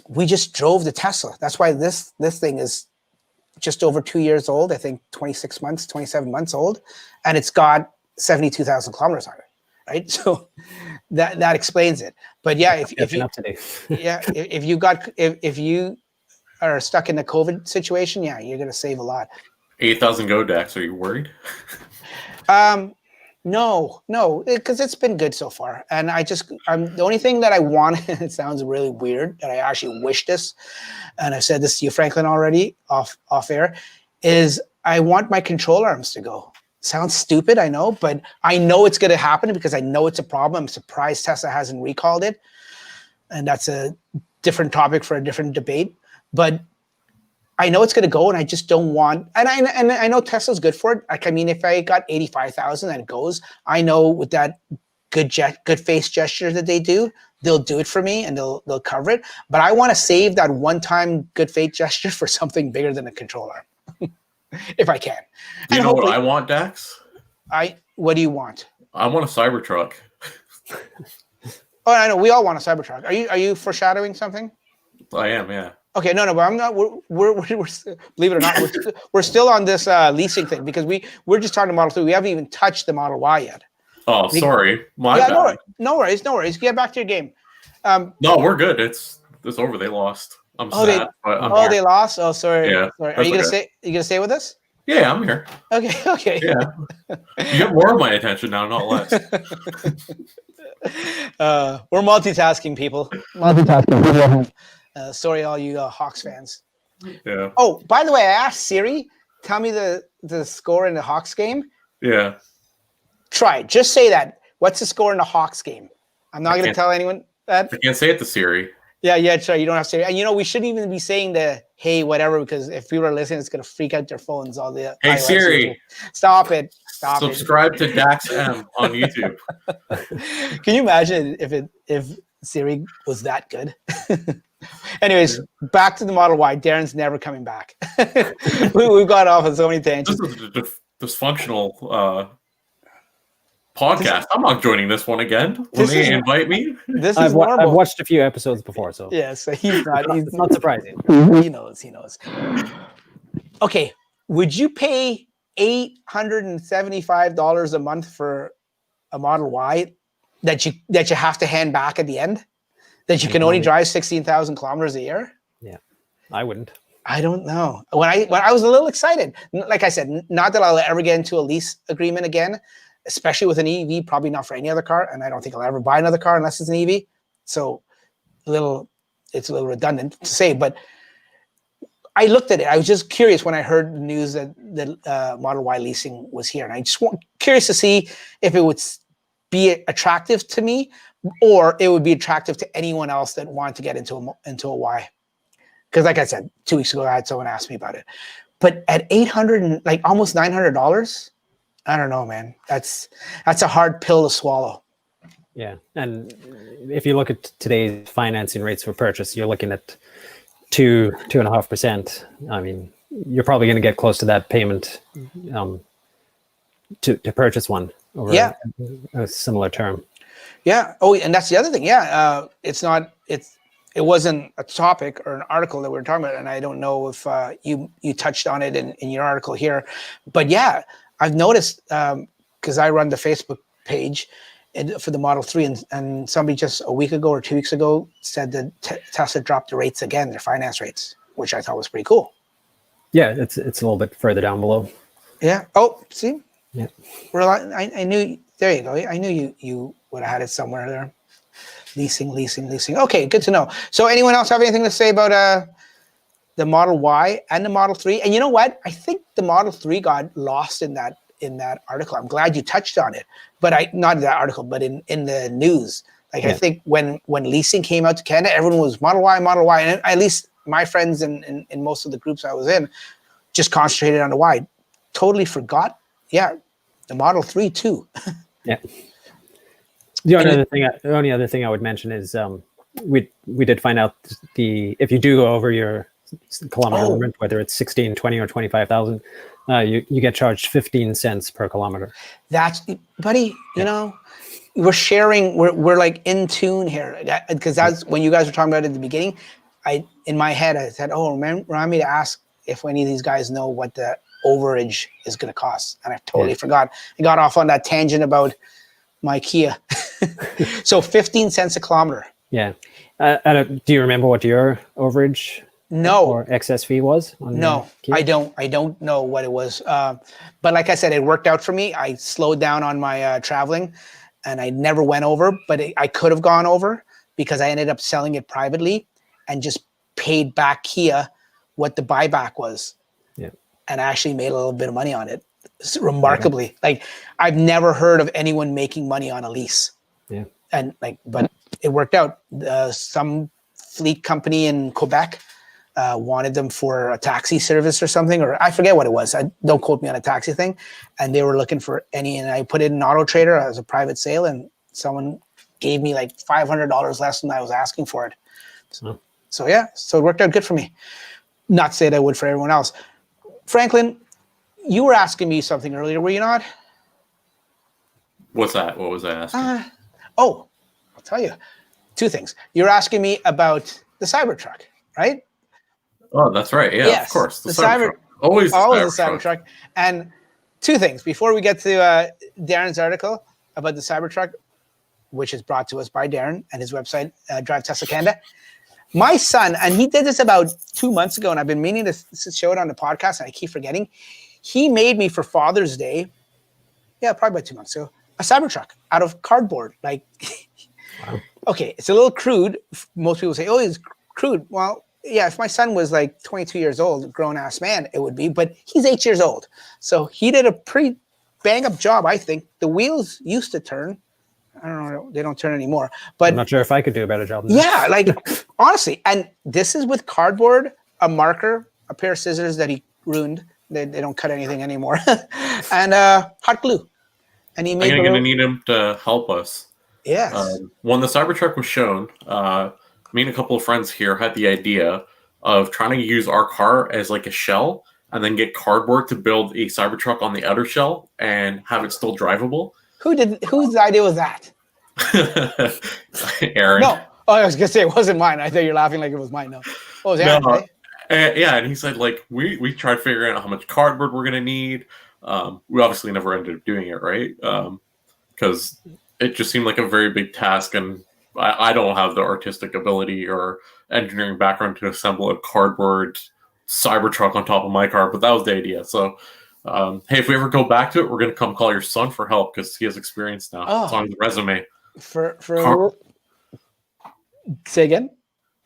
we just drove the Tesla. That's why this thing is just over 2 years old. I think 26 months, 27 months old, and it's got 72,000 kilometers on it, right? So that explains it. But yeah, if you are stuck in the COVID situation, yeah, you're going to save a lot. 8,000 Godax. Are you worried? No, because it's been good so far. And the only thing that I want, it sounds really weird that I actually wish this, and I've said this to you, Franklin, already off air, is I want my control arms to go. Sounds stupid, I know, but I know it's going to happen because I know it's a problem. I'm surprised Tesla hasn't recalled it. And that's a different topic for a different debate. But I know it's going to go, and I just don't want. And I know Tesla's good for it. Like, I mean, if I got 85,000 and it goes, I know with that good face gesture that they do, they'll do it for me and they'll cover it. But I want to save that one-time good face gesture for something bigger than a control arm, if I can. Do you know what I want, Dax? What do you want? I want a Cybertruck. Oh, I know. We all want a Cybertruck. Are you foreshadowing something? I am, yeah. Okay, no, but I'm not. We're believe it or not, we're still on this leasing thing because we're just talking Model 3. We haven't even touched the Model Y yet. Oh, sorry, my bad. No worries. Get back to your game. No, we're good. It's over. They lost. I'm sad. They lost. Oh, sorry. Yeah. Sorry. Are you gonna stay with us? Yeah, I'm here. Okay. Yeah. You get more of my attention now, not less. We're multitasking, people. Multitasking. Sorry, all you Hawks fans. Yeah. Oh, by the way, I asked Siri, tell me the score in the Hawks game. Yeah. Try it. Just say that. What's the score in the Hawks game? I'm not going to tell anyone that. I can't say it to Siri. Yeah, sure. You don't have to say it. And you know, we shouldn't even be saying the hey, whatever, because if people are listening, it's going to freak out their phones. All the Hey, iOS Siri. users. Stop it. Subscribe to Dax M on YouTube. Can you imagine if Siri was that good? Anyways, back to the Model Y. Darren's never coming back. We've got off on so many tangents. This is a dysfunctional podcast. I'm not joining this one again when they invite me. This is normal. I've watched a few episodes before, so yeah. So he's not. It's not surprising. He knows. Okay, would you pay $875 a month for a Model Y that you have to hand back at the end? That you can only drive 16,000 kilometers a year? Yeah, I wouldn't. I don't know. When I was a little excited, like I said, not that I'll ever get into a lease agreement again, especially with an EV, probably not for any other car. And I don't think I'll ever buy another car unless it's an EV. So it's a little redundant to say, but I looked at it. I was just curious when I heard the news that the Model Y leasing was here. And I just curious to see if it would be attractive to me or it would be attractive to anyone else that wanted to get into a Y. Because like I said, 2 weeks ago, I had someone ask me about it. But at $800 and like almost $900, I don't know, man. That's a hard pill to swallow. Yeah, and if you look at today's financing rates for purchase, you're looking at 2.5%. I mean, you're probably going to get close to that payment to purchase one over a similar term. Yeah. Oh, and that's the other thing. Yeah, it wasn't a topic or an article that we were talking about, and I don't know if you touched on it in your article here, but yeah, I've noticed because I run the Facebook page for the Model 3, and somebody just a week ago or 2 weeks ago said that Tesla dropped the rates again, their finance rates, which I thought was pretty cool. Yeah, it's a little bit further down below. Yeah. Oh, see. Yeah. Well, I knew. There you go. I knew you would have had it somewhere there. Leasing. Okay, good to know. So anyone else have anything to say about the Model Y and the Model 3? And you know what? I think the Model 3 got lost in that article. I'm glad you touched on it. But not in that article, but in the news. Like, yeah. I think when leasing came out to Canada, everyone was Model Y. And at least my friends in most of the groups I was in just concentrated on the Y. Totally forgot. Yeah, the Model 3 too. Yeah. The only other thing I would mention is we did find out if you do go over your kilometer limit, whether it's 16, 20, or 25,000, you get charged 15 cents per kilometer. That's, buddy, you know, we're sharing, we're like in tune here, because that's when you guys were talking about it at the beginning. In my head, I said, remind me to ask if any of these guys know what the overage is going to cost. And I totally forgot. I got off on that tangent about my Kia. So 15 cents a kilometer. Yeah. Do you remember what your overage or excess fee was? No, I don't know what it was. But like I said, it worked out for me. I slowed down on my traveling and I never went over, but I could have gone over because I ended up selling it privately and just paid back Kia what the buyback was. Yeah. And I actually made a little bit of money on it. Remarkably. Yeah. Like, I've never heard of anyone making money on a lease. Yeah. And but it worked out. Some fleet company in Quebec wanted them for a taxi service or something, or I forget what it was. Don't quote me on a taxi thing. And they were looking for and I put it in Auto Trader as a private sale, and someone gave me like $500 less than I was asking for it. So yeah, so it worked out good for me. Not to say that I would for everyone else. Franklin, you were asking me something earlier, were you not? What's that? What was I asking? I'll tell you. Two things. You're asking me about the Cybertruck, right? Oh, that's right. Yeah, yes, of course. The Cybertruck. Always the Cybertruck. And two things. Before we get to Darren's article about the Cybertruck, which is brought to us by Darren and his website, Drive Tesla Canada. My son, and he did this about 2 months ago, and I've been meaning to show it on the podcast, and I keep forgetting. He made me for Father's Day, probably about 2 months ago, a Cybertruck out of cardboard. Like, Wow. Okay, it's a little crude. Most people say, "Oh, it's crude." Well, yeah, if my son was like 22 years old, grown ass man, it would be. But he's 8 years old, so he did a pretty bang up job, I think. The wheels used to turn. I don't know, they don't turn anymore. But I'm not sure if I could do a better job than yeah, like honestly, and this is with cardboard, a marker, a pair of scissors that he ruined. They don't cut anything anymore, and hot glue. And he made. I'm going to need him to help us. Yes. When the Cybertruck was shown, me and a couple of friends here had the idea of trying to use our car as like a shell and then get cardboard to build a Cybertruck on the outer shell and have it still drivable. Whose idea was that? Aaron. No. Oh, I was gonna say it wasn't mine. I thought you're laughing like it was mine. No. Oh, it was Aaron, right? Yeah, and he said like we tried figuring out how much cardboard we're gonna need. We obviously never ended up doing it, right? Because it just seemed like a very big task, and I don't have the artistic ability or engineering background to assemble a cardboard Cybertruck on top of my car, but that was the idea. So, hey, if we ever go back to it, we're going to come call your son for help because he has experience now. Oh. It's on his resume. Say again?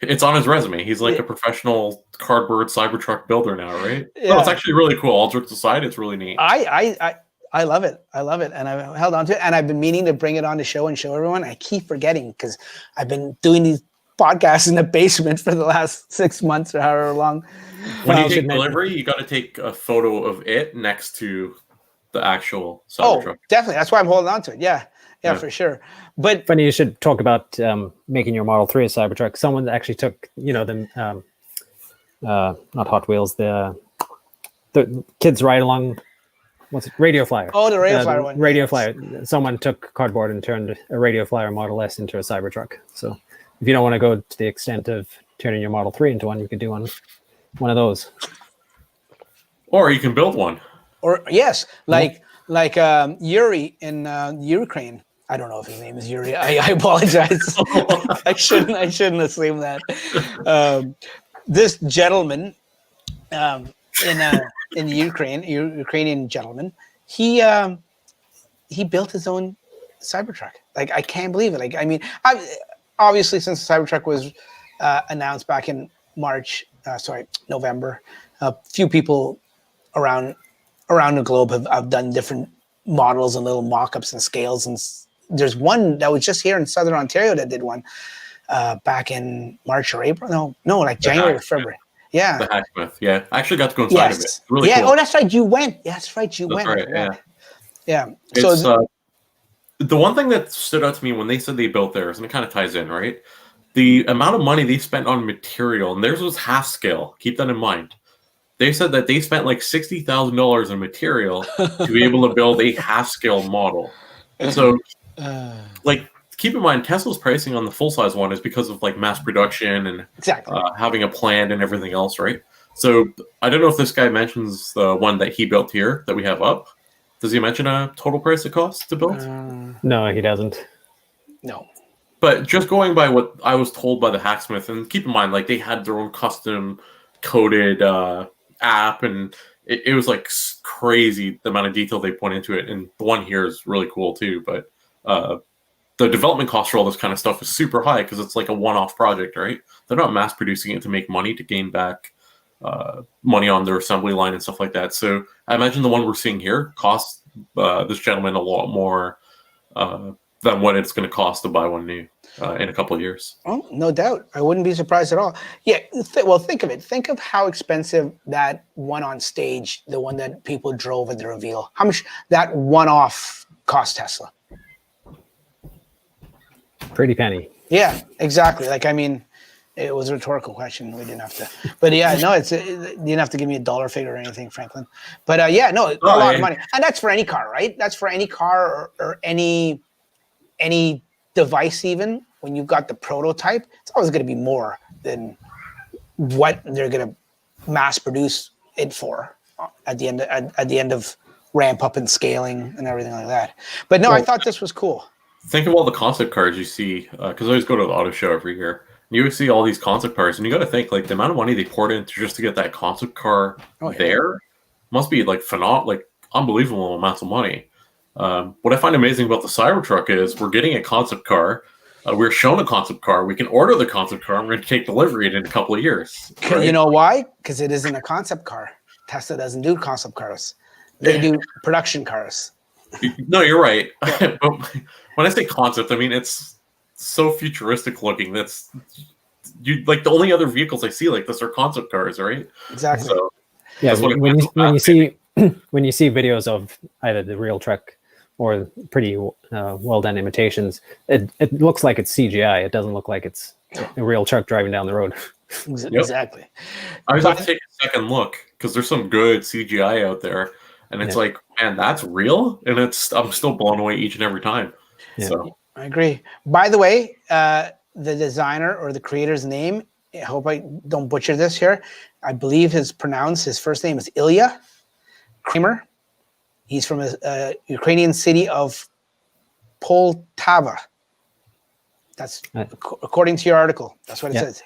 It's on his resume. He's like a professional cardboard Cybertruck builder now, right? Yeah. So it's actually really cool. All jokes aside, it's really neat. I love it. I love it. And I've held on to it. And I've been meaning to bring it on the show and show everyone. I keep forgetting because I've been doing these podcasts in the basement for the last 6 months or however long. When you take delivery, you got to take a photo of it next to the actual Cybertruck. Oh, definitely. That's why I'm holding on to it. Yeah, for sure. But funny you should talk about making your Model 3 a Cybertruck. Someone actually took, the not Hot Wheels, the kids ride along. What's it? Radio Flyer. Oh, the Radio Flyer one. Radio Flyer. Someone took cardboard and turned a Radio Flyer Model S into a Cybertruck. So if you don't want to go to the extent of turning your Model 3 into one, you could do one of those. Or you can build one. Or yes, like Yuri in Ukraine. I don't know if his name is Yuri. I apologize. I shouldn't assume that. This gentleman in Ukraine, Ukrainian gentleman, he built his own Cybertruck. Like, I can't believe it. Like, I mean, obviously since the Cybertruck was announced back in November, a few people around the globe have done different models and little mock-ups and scales. And there's one that was just here in Southern Ontario that did one back in March or April. No, like January or February. Yeah. The Hacksmith. Yeah. I actually got to go inside of it. Really cool. Oh, that's right. You went. Yeah, that's right. You went. Right, yeah. So the one thing that stood out to me when they said they built theirs, and it kind of ties in, right? The amount of money they spent on material, and theirs was half scale. Keep that in mind. They said that they spent like $60,000 in material to be able to build a half scale model. So, keep in mind, Tesla's pricing on the full size one is because of like mass production and having a plan and everything else, right? So I don't know if this guy mentions the one that he built here that we have up. Does he mention a total price it costs to build? No, he doesn't. No. But just going by what I was told by the Hacksmith, and keep in mind, like they had their own custom coded app, and it was like crazy the amount of detail they put into it. And the one here is really cool too. But the development cost for all this kind of stuff is super high because it's like a one-off project, right? They're not mass producing it to make money to gain back money on their assembly line and stuff like that. So I imagine the one we're seeing here costs this gentleman a lot more than what it's going to cost to buy one new in a couple of years. Oh, no doubt. I wouldn't be surprised at all. Yeah. Well, think of it. Think of how expensive that one on stage, the one that people drove at the reveal, how much that one-off cost Tesla. Pretty penny. Yeah, exactly. Like, I mean, it was a rhetorical question. We didn't have to, but yeah, no, you didn't have to give me a dollar figure or anything, Franklin. But a lot of money, and that's for any car, right? That's for any car or any device. Even when you've got the prototype, it's always going to be more than what they're going to mass produce it for at the end of ramp up and scaling and everything like that. But no, I thought this was cool. Think of all the concept cars you see, because I always go to the auto show every year. You see all these concept cars, and you got to think like the amount of money they poured into just to get that concept car there must be like phenomenal, like unbelievable amounts of money. What I find amazing about the Cybertruck is we're getting a concept car. we're shown a concept car. We can order the concept car, and we're going to take delivery in a couple of years. Right? You know why? Because it isn't a concept car. Tesla doesn't do concept cars. They do production cars. No, you're right. Yeah. But when I say concept, I mean it's so futuristic looking. That's you like the only other vehicles I see like this are concept cars, right? Exactly. So, yeah, when you see videos of either the real truck or pretty well done imitations, it looks like it's CGI. It doesn't look like it's a real truck driving down the road. Exactly. I was going to take a second look because there's some good CGI out there, and it's like, man, that's real, and I'm still blown away each and every time. Yeah. So I agree. By the way, the designer or the creator's name, I hope I don't butcher this here. I believe his first name is Ilya Kramer. He's from a Ukrainian city of Poltava. That's according to your article. That's what it says.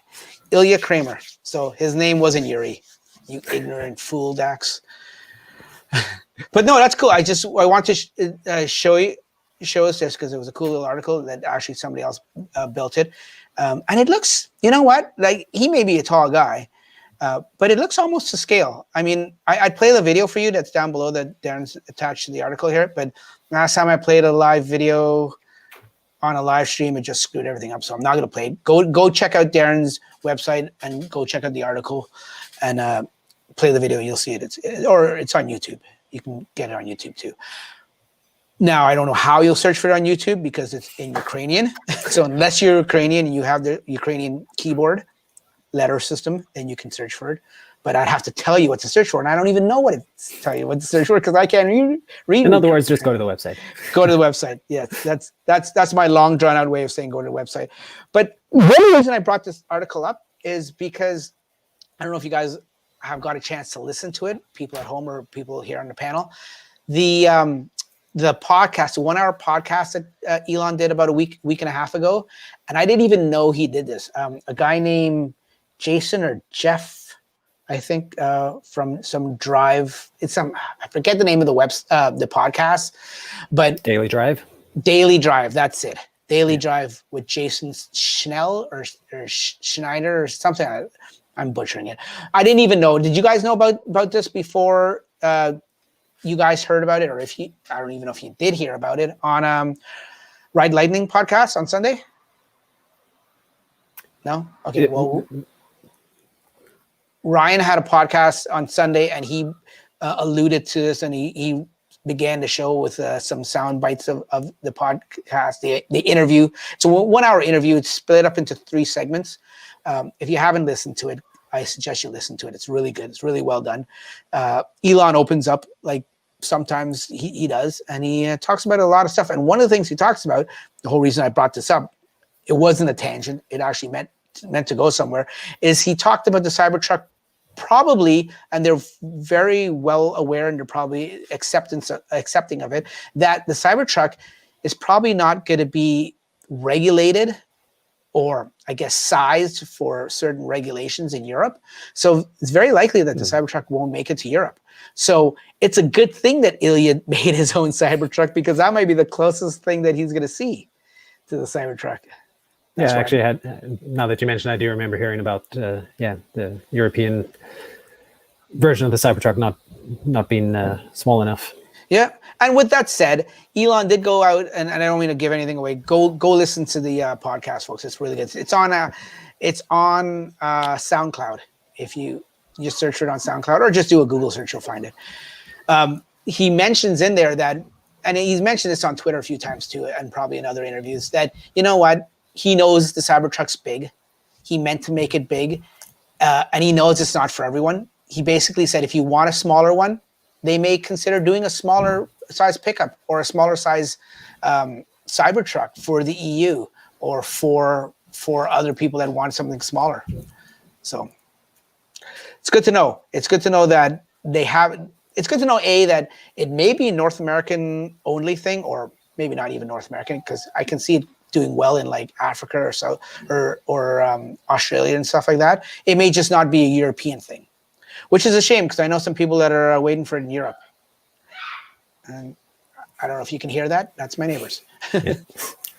Ilya Kramer. So his name wasn't Yuri. You ignorant fool, Dax. But no, that's cool. I want to show us this because it was a cool little article that actually somebody else built it. And it looks, you know what? Like he may be a tall guy, but it looks almost to scale. I mean, I'd play the video for you that's down below that Darren's attached to the article here. But last time I played a live video on a live stream, it just screwed everything up. So I'm not going to play it. Go check out Darren's website and go check out the article and play the video. You'll see it. It's on YouTube. You can get it on YouTube too. Now, I don't know how you'll search for it on YouTube because it's in Ukrainian. So unless you're Ukrainian and you have the Ukrainian keyboard letter system, then you can search for it. But I'd have to tell you what to search for, and I don't even know what to tell you what to search for because I can't read. In other words, just go to the website. Go to the website. Yeah, that's my long drawn out way of saying go to the website. But one reason I brought this article up is because I don't know if you guys have got a chance to listen to it, people at home or people here on the panel. The podcast, the 1 hour podcast that Elon did about a week and a half ago, and I didn't even know he did this. A guy named Jason or Jeff, I think, from some drive. I forget the name of the podcast, but Daily Drive. Daily Drive, that's it. Daily Drive with Jason Schnell or Schneider or something. I'm butchering it. I didn't even know. Did you guys know about this before you guys heard about it? Or I don't even know if you did hear about it on Ride Lightning podcast on Sunday? No? Okay, well, Ryan had a podcast on Sunday and he alluded to this and he began the show with some sound bites of the podcast, the interview. It's a 1 hour interview. It's split up into 3 segments. If you haven't listened to it, I suggest you listen to it. It's really good. It's really well done. Elon opens up like sometimes he does, and he talks about a lot of stuff. And one of the things he talks about, the whole reason I brought this up, it wasn't a tangent. It actually meant to go somewhere, is he talked about the Cybertruck probably, and they're very well aware and they're probably accepting of it, that the Cybertruck is probably not going to be regulated or I guess sized for certain regulations in Europe. So it's very likely that the Cybertruck won't make it to Europe. So it's a good thing that Ilya made his own Cybertruck because that might be the closest thing that he's going to see to the Cybertruck. That's actually, now that you mentioned, I do remember hearing about the European version of the Cybertruck not being small enough. Yeah, and with that said, Elon did go out, and I don't mean to give anything away. Go listen to the podcast, folks. It's really good. It's on SoundCloud. If you just search for it on SoundCloud, or just do a Google search, you'll find it. He mentions in there that, and he's mentioned this on Twitter a few times too, and probably in other interviews, that you know what, he knows the Cybertruck's big. He meant to make it big, and he knows it's not for everyone. He basically said if you want a smaller one, they may consider doing a smaller size pickup or a smaller size Cybertruck for the EU or for other people that want something smaller. So it's good to know. It's good to know that they have. It's good to know that it may be a North American only thing, or maybe not even North American, because I can see it doing well in like Africa or so or Australia and stuff like that. It may just not be a European thing, which is a shame because I know some people that are waiting for it in Europe. And I don't know if you can hear that. That's my neighbors. Yeah.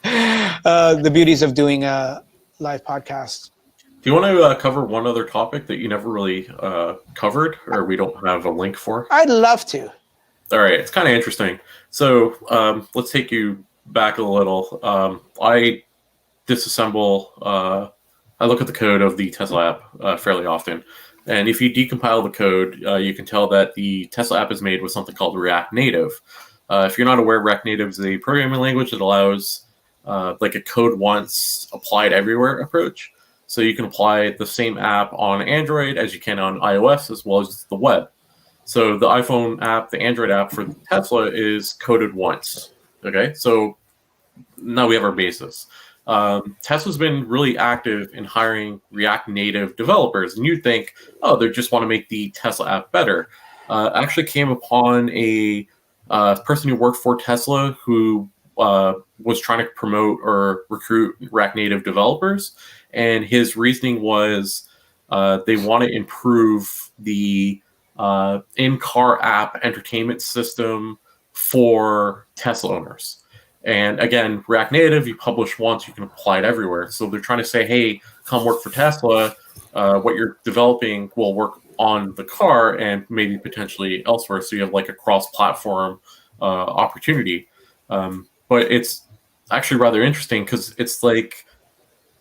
The beauties of doing a live podcast. Do you want to cover one other topic that you never really covered, or we don't have a link for? I'd love to. All right, it's kind of interesting. So let's take you back a little. I disassemble. I look at the code of the Tesla app fairly often, and if you decompile the code, you can tell that the Tesla app is made with something called React Native. If you're not aware, React Native is a programming language that allows like a code once applied everywhere approach. So you can apply the same app on Android as you can on iOS as well as the web. So the iPhone app, the Android app for Tesla is coded once. Okay, so now we have our basis. Tesla's been really active in hiring React Native developers, and you'd think, oh, they just want to make the Tesla app better. Actually came upon a person who worked for Tesla who was trying to promote or recruit React Native developers, and his reasoning was they want to improve the in-car app entertainment system for Tesla owners. And again, React Native, you publish once, you can apply it everywhere. So they're trying to say, hey, come work for Tesla. What you're developing will work on the car and maybe potentially elsewhere. So you have like a cross-platform opportunity. But it's actually rather interesting because it's like,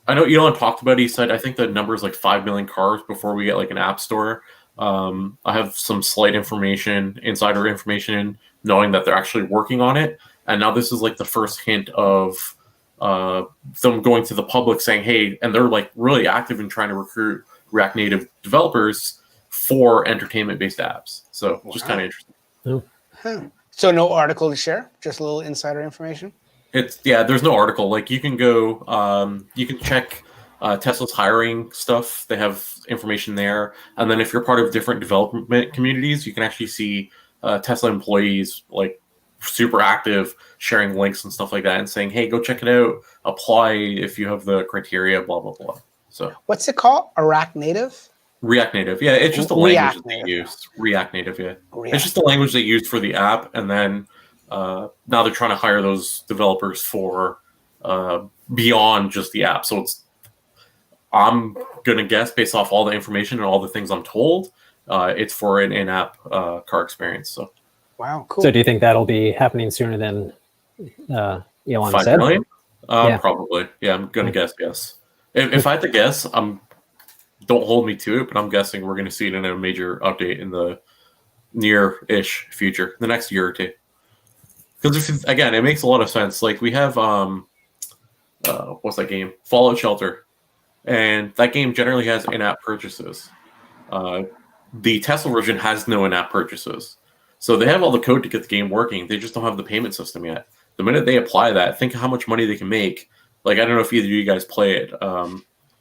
I know Elon talked about it. He said, I think the number is like 5 million cars before we get like an app store. I have some slight information, insider information, knowing that they're actually working on it. And now this is like the first hint of them going to the public saying, hey, and they're like really active in trying to recruit React Native developers for entertainment-based apps. So just kind of interesting. Oh. Huh. So no article to share, just a little insider information? There's no article. Like you can go, you can check Tesla's hiring stuff. They have information there. And then if you're part of different development communities, you can actually see Tesla employees like super active, sharing links and stuff like that and saying, hey, go check it out, apply if you have the criteria, blah, blah, blah. So what's it called? React Native? React Native. Yeah, it's just a language that they use. React Native, yeah. It's just a language they use for the app, and then now they're trying to hire those developers for beyond just the app. So I'm going to guess based off all the information and all the things I'm told, it's for an in-app car experience. So. Wow, cool. So do you think that'll be happening sooner than Elon 5 said? million? Yeah. Probably. Yeah, I'm going to guess yes. If I had to guess, don't hold me to it, but I'm guessing we're going to see it in a major update in the near-ish future, the next year or two. Because again, it makes a lot of sense. Like we have, what's that game? Fallout Shelter. And that game generally has in-app purchases. The Tesla version has no in-app purchases. So they have all the code to get the game working. They just don't have the payment system yet. The minute they apply that, think of how much money they can make. Like, I don't know if either of you guys play it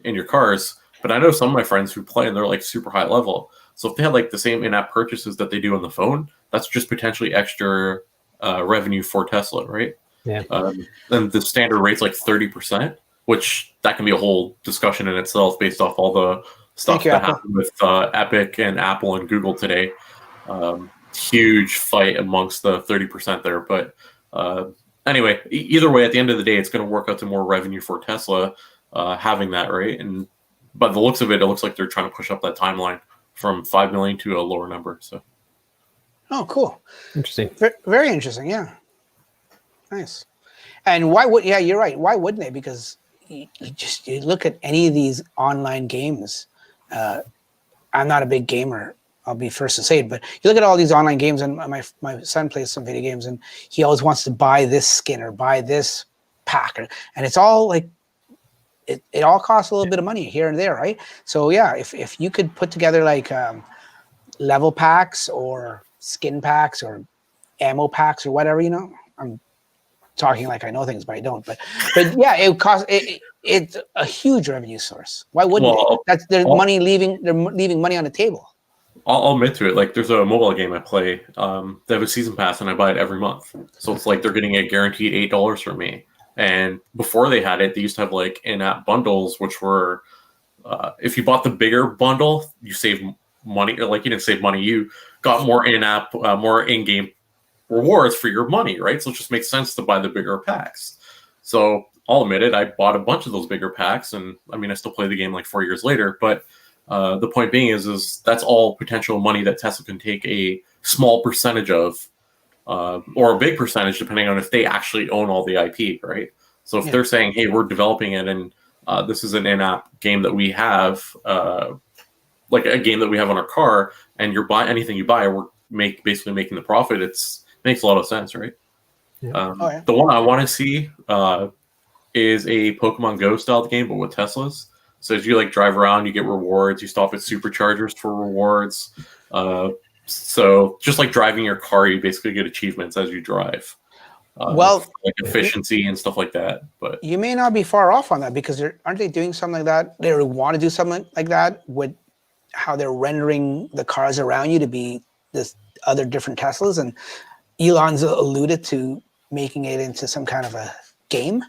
in your cars, but I know some of my friends who play and they're like super high level. So if they had like the same in-app purchases that they do on the phone, that's just potentially extra revenue for Tesla, right? Yeah. And the standard rate's like 30%, which that can be a whole discussion in itself based off all the stuff that happened with Epic and Apple and Google today. Huge fight amongst the 30% there. But anyway, either way, at the end of the day, it's going to work out to more revenue for Tesla having that, right? And by the looks of it, it looks like they're trying to push up that timeline from 5 million to a lower number. So, oh, cool. Interesting. Very interesting. Yeah. Nice. And why would, yeah, you're right. Why wouldn't they? Because you look at any of these online games. I'm not a big gamer. I'll be first to say it, but you look at all these online games, and my son plays some video games, and he always wants to buy this skin or buy this pack, and it's all like it all costs a little bit of money here and there, right? So yeah, if you could put together like level packs or skin packs or ammo packs or whatever, I'm talking like I know things, but I don't. But yeah, it's a huge revenue source. Why wouldn't they? That's their money leaving. They're leaving money on the table. I'll admit to it. Like, there's a mobile game I play. They have a season pass, and I buy it every month. So it's like they're getting a guaranteed $8 from me. And before they had it, they used to have like in-app bundles, which were if you bought the bigger bundle, you save money. Or like you didn't save money, you got more in-app, more in-game rewards for your money, right? So it just makes sense to buy the bigger packs. So I'll admit it, I bought a bunch of those bigger packs, and I mean, I still play the game like 4 years later. But the point being is that's all potential money that Tesla can take a small percentage of, or a big percentage, depending on if they actually own all the IP, right? So if they're saying, hey, we're developing it, and this is an in-app game that we have, like a game that we have on our car, and you're buying anything you buy, we're basically making the profit. It makes a lot of sense, right? The one I want to see is a Pokemon Go style game, but with Teslas. So as you like drive around, you get rewards. You stop at superchargers for rewards. So just like driving your car, you basically get achievements as you drive. Like efficiency and stuff like that. But you may not be far off on that, because aren't they doing something like that? They want to do something like that with how they're rendering the cars around you to be this other different Teslas, and Elon's alluded to making it into some kind of a game.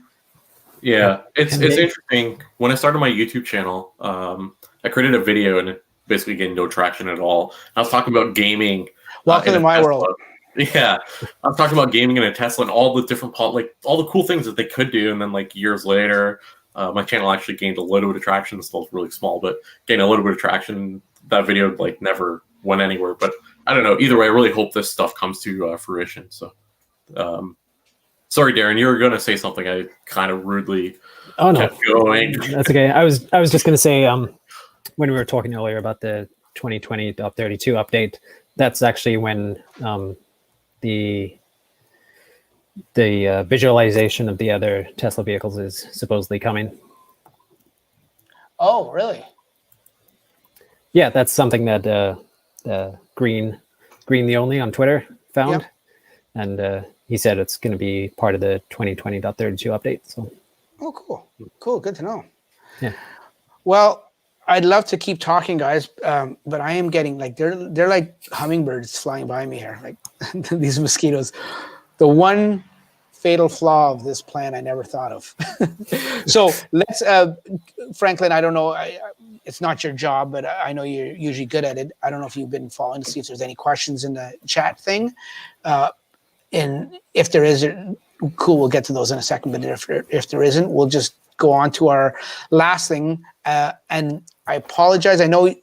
Yeah, it's interesting. When I started my YouTube channel, I created a video and it basically gained no traction at all. I was talking about gaming. Welcome to my world. Yeah, I'm talking about gaming in a Tesla and all the different like all the cool things that they could do. And then like years later, my channel actually gained a little bit of traction. It's still really small, but gained a little bit of traction. That video like never went anywhere. But I don't know. Either way, I really hope this stuff comes to fruition. So, sorry, Darren, you were going to say something. I kind of rudely kept going. That's okay. I was just going to say, when we were talking earlier about the 2020 32 update, that's actually when the visualization of the other Tesla vehicles is supposedly coming. Oh, really? Yeah, that's something that Green the Only on Twitter found, and he said it's going to be part of the 2020 32 update. So, cool, good to know. Yeah. Well, I'd love to keep talking, guys, but I am getting like they're like hummingbirds flying by me here, like these mosquitoes. The one fatal flaw of this plan I never thought of. So let's, Franklin, I don't know, it's not your job, but I know you're usually good at it. I don't know if you've been following to see if there's any questions in the chat thing. And if there is, cool, we'll get to those in a second. But if there isn't, we'll just go on to our last thing. And I apologize. I know,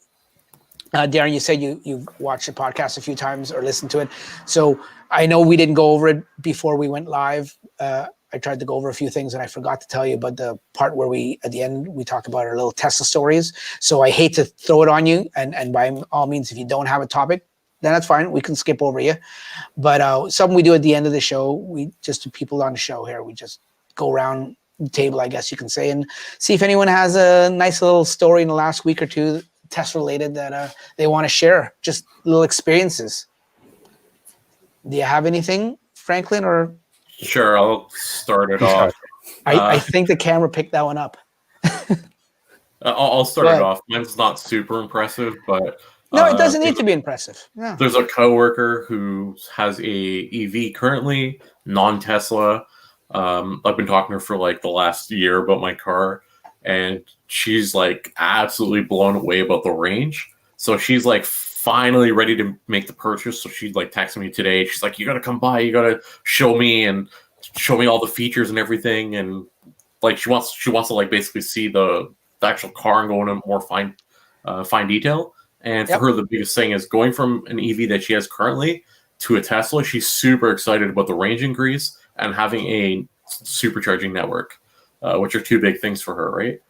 Darren, you said you've watched the podcast a few times or listened to it. So I know we didn't go over it before we went live. I tried to go over a few things and I forgot to tell you about the part where at the end, we talk about our little Tesla stories. So I hate to throw it on you. And by all means, if you don't have a topic, then that's fine. We can skip over you. But something we do at the end of the show, we just do people on the show here. We just go around the table, I guess you can say, and see if anyone has a nice little story in the last week or two, Tesla related, that they want to share, just little experiences. Do you have anything, Franklin? Or sure, I'll start it off. I think the camera picked that one up. I'll start it off. Mine's not super impressive, but no, it doesn't need to be impressive. Yeah. There's a coworker who has a EV currently, non-Tesla. I've been talking to her for like the last year about my car, and she's like absolutely blown away about the range. So she's like finally ready to make the purchase. So she like texted me today. She's like, "You got to come by. You got to show me all the features and everything." And like she wants to like basically see the actual car and go into more fine detail. And for her, the biggest thing is going from an EV that she has currently to a Tesla. She's super excited about the range increase and having a supercharging network, which are two big things for her, right?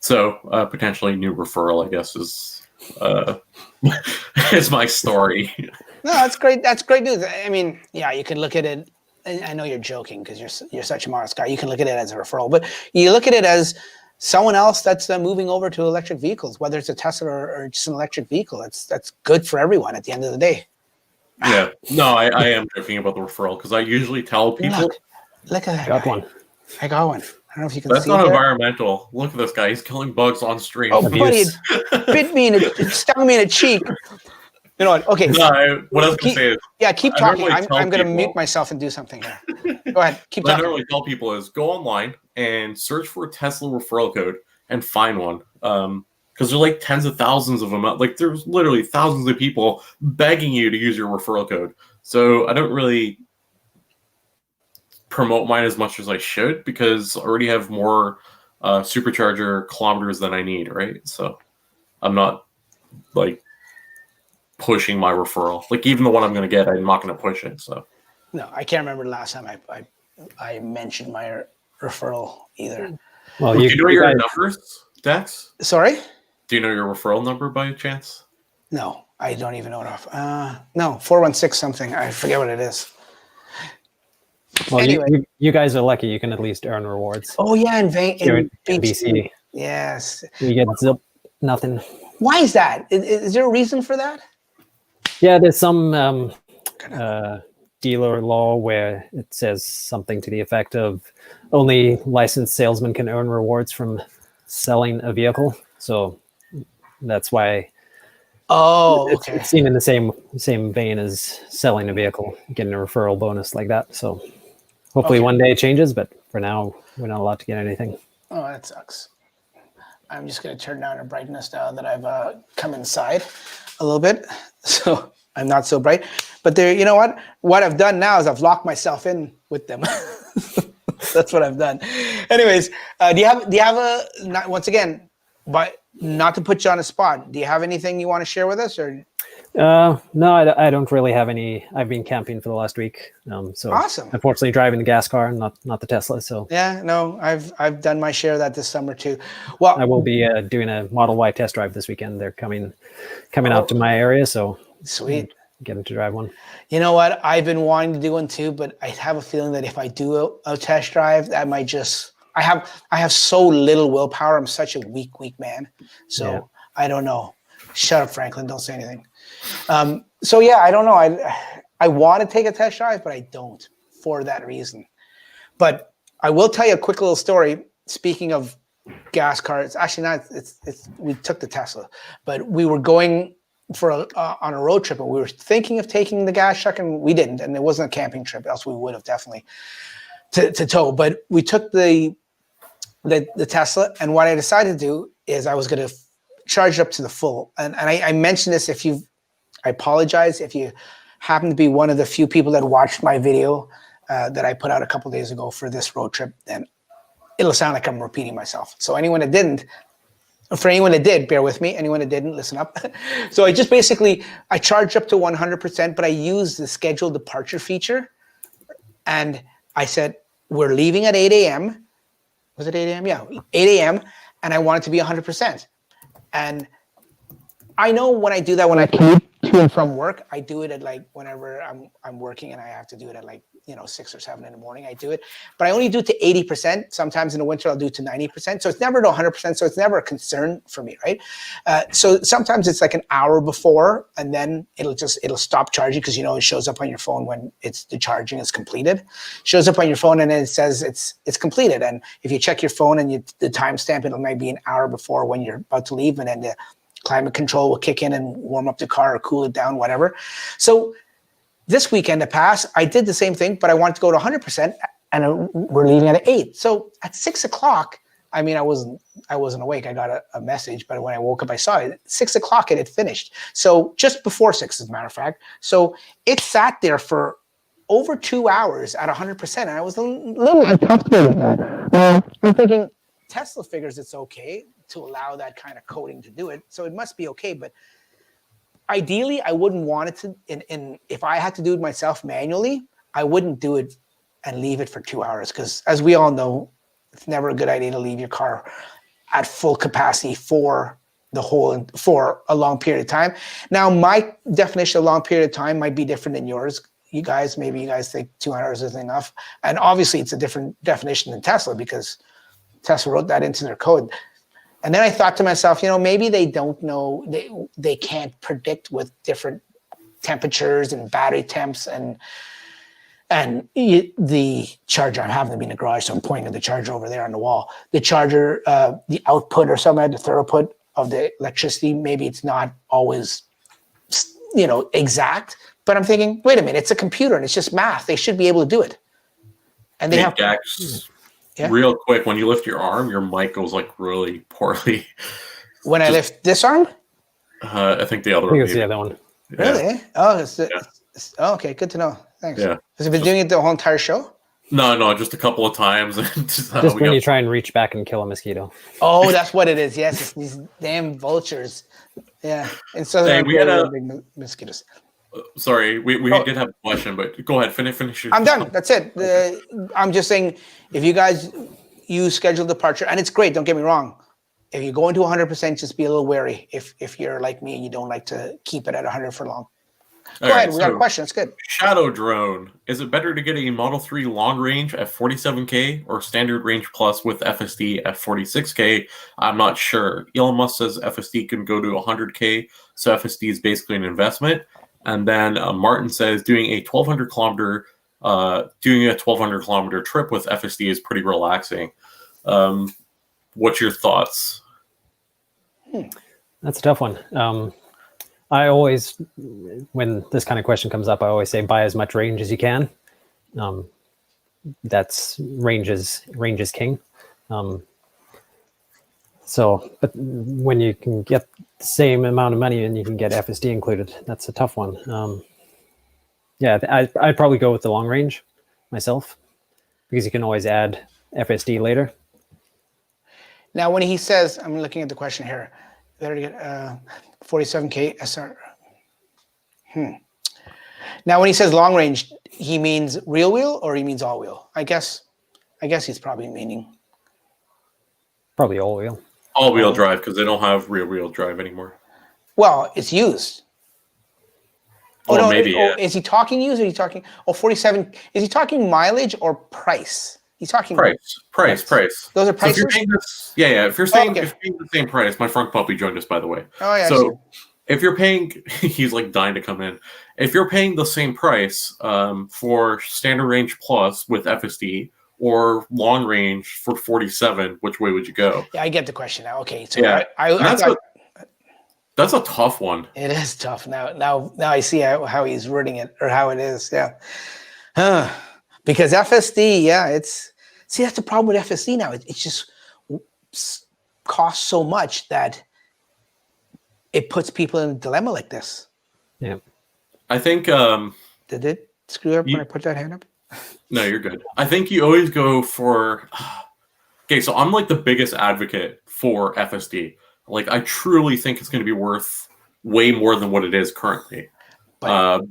So potentially new referral, I guess, is my story. No, that's great. That's great news. I mean, yeah, you can look at it. I know you're joking because you're such a modest guy. You can look at it as a referral, but you look at it as someone else that's moving over to electric vehicles, whether it's a Tesla or just an electric vehicle. That's good for everyone at the end of the day. Yeah, no, I am joking about the referral because I usually tell people. Look at that. Got one. I got one. I don't know if you can That's see not it environmental. Look at this guy. He's killing bugs on stream. Oh, buddy, it bit me and it stung me in the cheek. You know what? Okay. No, what I was going to say is... Yeah, keep talking. I'm going to mute myself and do something here. Go ahead. Keep talking. What I normally tell people is go online and search for a Tesla referral code and find one. Because there's like tens of thousands of them. Like there's literally thousands of people begging you to use your referral code. So I don't really promote mine as much as I should because I already have more supercharger kilometers than I need, right? So I'm not like pushing my referral. Like even the one I'm going to get, I'm not going to push it. So no, I can't remember the last time I mentioned my referral either. Well, do you know your numbers, Dax? Sorry? Do you know your referral number by chance? No, I don't even know it off. No, 416 something. I forget what it is. Well, anyway. you guys are lucky. You can at least earn rewards. Oh yeah, in BC. Yes. You get zip, nothing. Why is that? Is there a reason for that? Yeah, there's some dealer law where it says something to the effect of only licensed salesmen can earn rewards from selling a vehicle. So that's why. Oh, okay. It's seen in the same vein as selling a vehicle, getting a referral bonus like that. So hopefully one day it changes, but for now we're not allowed to get anything. Oh, that sucks. I'm just going to turn down the brightness now that I've come inside a little bit, so I'm not so bright. But there, you know what? What I've done now is I've locked myself in with them. That's what I've done. Anyways, do you have a once again, but not to put you on the spot, do you have anything you want to share with us, or? No, I don't really have any. I've been camping for the last week, so awesome. Unfortunately, driving the gas car, not the Tesla. So yeah, no, I've done my share of that this summer too. Well, I will be doing a Model Y test drive this weekend. They're coming out to my area, so sweet. Getting to drive one. You know what? I've been wanting to do one too, but I have a feeling that if I do a test drive, that might just. I have so little willpower. I'm such a weak man. So yeah. I don't know. Shut up, Franklin. Don't say anything. So yeah, I don't know. I want to take a test drive, but I don't for that reason. But I will tell you a quick little story. Speaking of gas cars, actually not. It's we took the Tesla, but we were going for on a road trip, and we were thinking of taking the gas truck, and we didn't. And it wasn't a camping trip, else we would have definitely to tow. But we took the Tesla, and what I decided to do is I was going to charge it up to the full. And I mentioned this. I apologize if you happen to be one of the few people that watched my video that I put out a couple of days ago for this road trip, then it'll sound like I'm repeating myself. So anyone that didn't, for anyone that did, bear with me. Anyone that didn't, listen up. So I just basically, I charged up to 100%, but I used the scheduled departure feature. And I said, we're leaving at 8 a.m. Was it 8 a.m.? Yeah, 8 a.m. And I want it to be 100%. And I know when I do that, when I commute to and from work, I do it at like whenever I'm working and I have to do it at like 6 or 7 in the morning. I do it, but I only do it to 80%. Sometimes in the winter I'll do it to 90%. So it's never to 100%. So it's never a concern for me, right? So sometimes it's like an hour before, and then it'll stop charging because it shows up on your phone when the charging is completed. It shows up on your phone and then it says it's completed. And if you check your phone and the timestamp, it might be an hour before when you're about to leave, and then the climate control will kick in and warm up the car or cool it down, whatever. So this weekend that passed, I did the same thing, but I wanted to go to 100%, and we're leaving at 8. So at 6 o'clock, I mean, I wasn't awake. I got a message, but when I woke up, I saw it. At 6 o'clock, it had finished. So just before 6, as a matter of fact. So it sat there for over 2 hours at 100%, and I was a little uncomfortable with that. I'm thinking Tesla figures it's okay to allow that kind of coding to do it, so it must be okay. But ideally, I wouldn't want it to. And if I had to do it myself manually, I wouldn't do it and leave it for 2 hours, because as we all know, it's never a good idea to leave your car at full capacity for a long period of time. Now, my definition of long period of time might be different than yours. Maybe you guys think 2 hours is enough, and obviously it's a different definition than Tesla, because Tesla wrote that into their code. And then I thought to myself, maybe they don't know, they can't predict with different temperatures and battery temps and the charger. I happen to be in the garage, so I'm pointing at the charger over there on the wall. The charger, the output or something, the throughput of the electricity, maybe it's not always, exact. But I'm thinking, wait a minute, it's a computer and it's just math. They should be able to do it. And they have. Yeah. Real quick, when you lift your arm, your mic goes like really poorly. When I lift this arm? I think the other one. I think it's the other one. Really? Oh, okay. Good to know. Thanks. Yeah. Has it been doing it the whole entire show? No, just a couple of times. Just when you try and reach back and kill a mosquito. Oh, that's what it is. Yes, it's these damn vultures. Yeah, in Southern Ontario, big mosquitoes. Sorry, we did have a question, but go ahead, finish your I'm done. That's it. I'm just saying, if you guys use scheduled departure, and it's great, don't get me wrong. If you go into 100%, just be a little wary if you're like me and you don't like to keep it at 100 for long. Go ahead, we got a question. It's good. Shadow drone. Is it better to get a Model 3 long range at 47K or standard range plus with FSD at 46K? I'm not sure. Elon Musk says FSD can go to 100K, so FSD is basically an investment. And then Martin says doing a 1,200 kilometer trip with FSD is pretty relaxing. What's your thoughts? That's a tough one. I always, when this kind of question comes up, I always say buy as much range as you can. That's range is king. But when you can get the same amount of money and you can get FSD included, that's a tough one. I'd probably go with the long range myself because you can always add FSD later. Now, when he says, I'm looking at the question here, better to get 47K SR. Now, when he says long range, he means real wheel or he means all wheel? I guess he's probably meaning probably all wheel. All wheel drive, because they don't have rear wheel drive anymore. Well, it's used. Or maybe. Is he talking used or is he talking 47? Is he talking mileage or price? He's talking price. Those are prices? If you're saying if you're paying the same price, my front puppy joined us, by the way. Oh yeah. So if you're paying, he's like dying to come in. If you're paying the same price for standard range plus with FSD or long range for 47, which way would you go? Yeah, I get the question now. Okay, so yeah, that's a tough one. It is tough now. I see how he's wording it or how it is. Yeah. Because FSD, that's the problem with FSD now. It just costs so much that it puts people in a dilemma like this. Yeah. I think... Did it screw up when I put that hand up? No, you're good. I think you always go for... Okay, so I'm like the biggest advocate for FSD. Like, I truly think it's going to be worth way more than what it is currently. But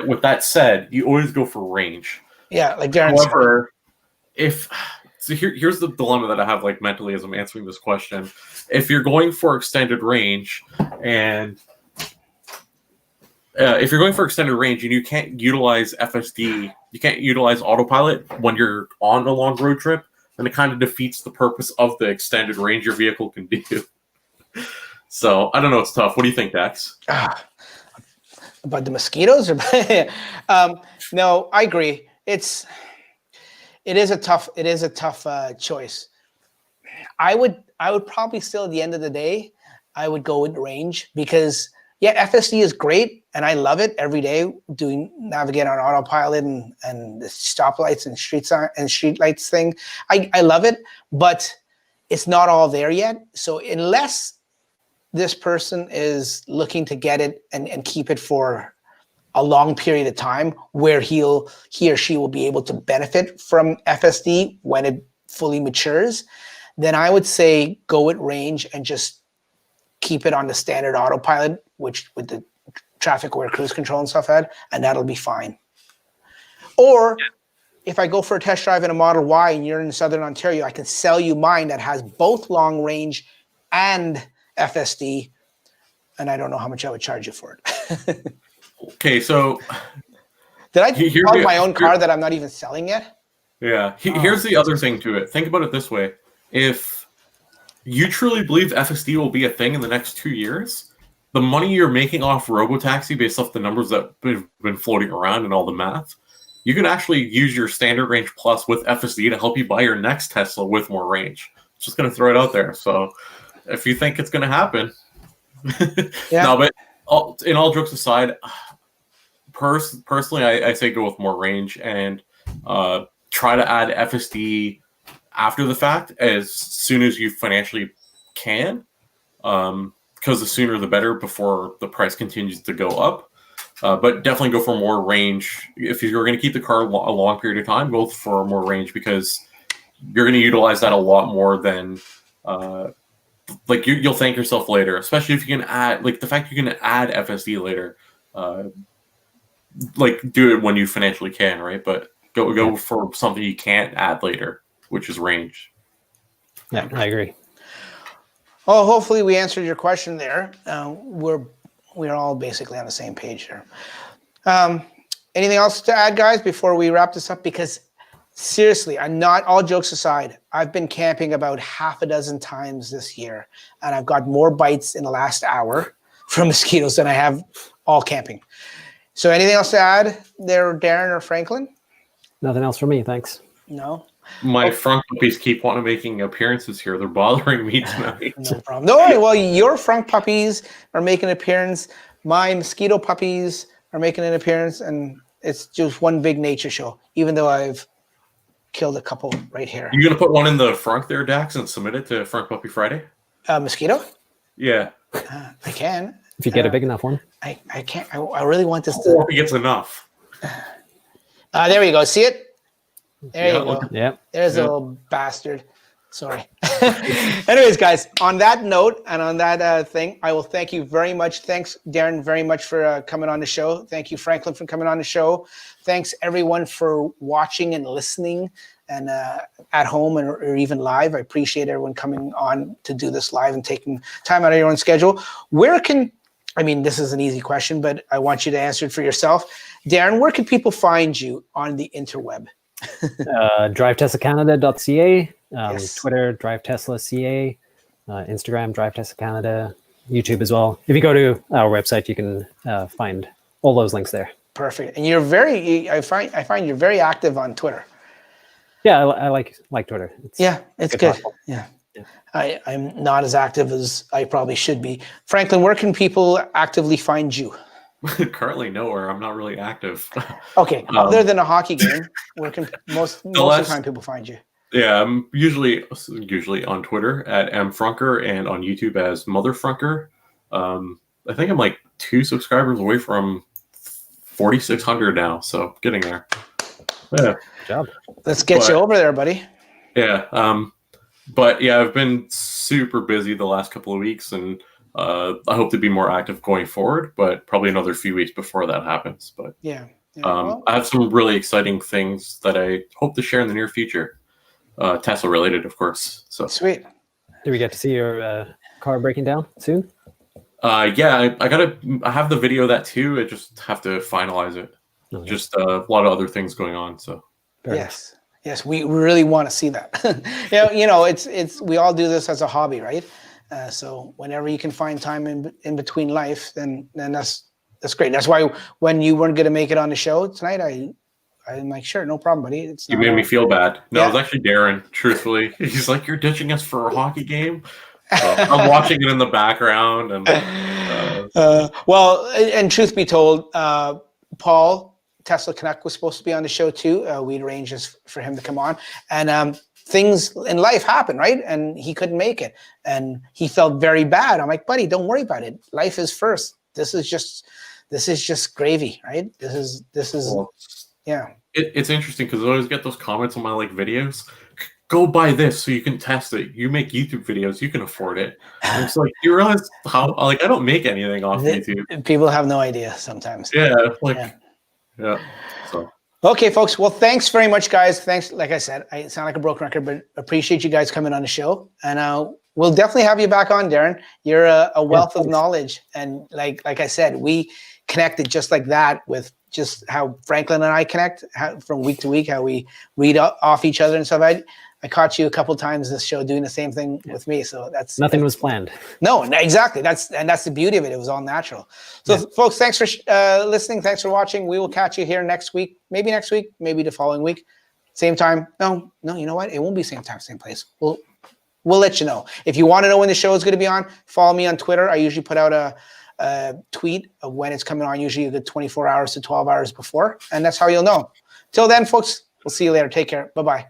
with that said, you always go for range. Yeah, like Garant. However, here's the dilemma that I have like mentally as I'm answering this question. If you're going for extended range and you can't utilize FSD, you can't utilize autopilot when you're on a long road trip, then it kind of defeats the purpose of the extended range your vehicle can do. So I don't know, it's tough. What do you think, Dax? About the mosquitoes? No, I agree. It is a tough choice. I would probably still at the end of the day, I would go with range because FSD is great and I love it every day navigate on autopilot and the stoplights and street lights thing. I love it, but it's not all there yet. So unless this person is looking to get it and keep it for a long period of time where he or she will be able to benefit from FSD when it fully matures, then I would say go with range and just keep it on the standard autopilot, which with the traffic aware cruise control and stuff and that'll be fine. Or if I go for a test drive in a Model Y and you're in Southern Ontario, I can sell you mine that has both long range and FSD, and I don't know how much I would charge you for it. Okay, so did I buy my own car that I'm not even selling yet? Yeah, here's the other thing to it. Think about it this way. If you truly believe FSD will be a thing in the next 2 years, the money you're making off Robotaxi based off the numbers that have been floating around and all the math, you can actually use your standard range plus with FSD to help you buy your next Tesla with more range. Just going to throw it out there. So if you think it's going to happen. No, but in all jokes aside, personally, I say go with more range and try to add FSD after the fact as soon as you financially can, because the sooner the better before the price continues to go up. But definitely go for more range. If you're going to keep the car a long period of time, go for more range because you're going to utilize that a lot more than like you'll thank yourself later, especially if you can add like the fact you can add FSD later. Like do it when you financially can, right? But go for something you can't add later, which is range. Yeah, I agree. Well, hopefully we answered your question there. We're all basically on the same page there. Anything else to add, guys, before we wrap this up? Because seriously, I'm not, all jokes aside, I've been camping about half a dozen times this year, and I've got more bites in the last hour from mosquitoes than I have all camping. So anything else to add there, Darren or Franklin? Nothing else for me, thanks. No? My frunk puppies keep wanting making appearances here. They're bothering me tonight. No problem. No worry. Well, your frunk puppies are making an appearance. My mosquito puppies are making an appearance, and it's just one big nature show, even though I've killed a couple right here. You gonna put one in the frunk there, Dax, and submit it to Frunk Puppy Friday? Mosquito? Yeah. I can. If you get a big enough one. I can't. I really want this to. Or if he gets enough. There you go. See it? There you go. Yeah. There's a little bastard. Sorry. Anyways, guys, on that note and on that thing, I will thank you very much. Thanks, Darren, very much for coming on the show. Thank you, Franklin, for coming on the show. Thanks, everyone, for watching and listening and at home or even live. I appreciate everyone coming on to do this live and taking time out of your own schedule. I mean, this is an easy question, but I want you to answer it for yourself. Darren, where can people find you on the interweb? DriveTeslaCanada.ca, Yes. Twitter, DriveTeslaCA, Instagram, DriveTeslaCanada, YouTube as well. If you go to our website, you can find all those links there. Perfect. And you're I find you're very active on Twitter. Yeah, I like Twitter. It's good. Yeah. I'm not as active as I probably should be. Franklin, where can people actively find you? Currently nowhere. I'm not really active. Okay. Other than a hockey game, where can most of the time people find you? Yeah, I'm usually on Twitter at mfrunker and on YouTube as motherfrunker. I think I'm like 2 subscribers away from 4,600 now, so getting there. Yeah. Good job. Let's get you over there, buddy. Yeah. But yeah, I've been super busy the last couple of weeks, and I hope to be more active going forward, but probably another few weeks before that happens. But yeah. I have some really exciting things that I hope to share in the near future. Tesla related, of course. So sweet. Do we get to see your car breaking down soon? Yeah, I have the video of that too. I just have to finalize it. Okay. Just a lot of other things going on. So yes, we really want to see that. you know, it's we all do this as a hobby, right? So whenever you can find time in between life, then that's great. That's why when you weren't going to make it on the show tonight, I'm like, sure, no problem, buddy. You made me feel bad. No, it was actually Darren. Truthfully, he's like, you're ditching us for a hockey game. So I'm watching it in the background, and well, and truth be told, Paul Tesla Connect was supposed to be on the show too. We'd arranged for him to come on, and things in life happen, right? And he couldn't make it, and he felt very bad. I'm like, buddy, don't worry about it. Life is first. This is just gravy, right? This is. Well, yeah. It's interesting because I always get those comments on my videos. Go buy this so you can test it. You make YouTube videos, you can afford it. And it's like, you realize how I don't make anything off YouTube. People have no idea sometimes. Yeah, yeah. So okay, folks. Well, thanks very much, guys. Thanks. Like I said, I sound like a broken record, but appreciate you guys coming on the show. And we'll definitely have you back on, Darren. You're a wealth of knowledge. And like I said, we connected just like that with just how Franklin and I connect from week to week, how we read off each other and stuff. I caught you a couple times this show doing the same thing with me. So nothing was planned. No, exactly. That's the beauty of it. It was all natural. So folks, thanks for listening. Thanks for watching. We will catch you here next week, maybe the following week. Same time. No, you know what? It won't be same time, same place. We'll let you know. If you want to know when the show is going to be on, follow me on Twitter. I usually put out a tweet of when it's coming on, usually a good 24 hours to 12 hours before. And that's how you'll know. Till then, folks, we'll see you later. Take care. Bye-bye.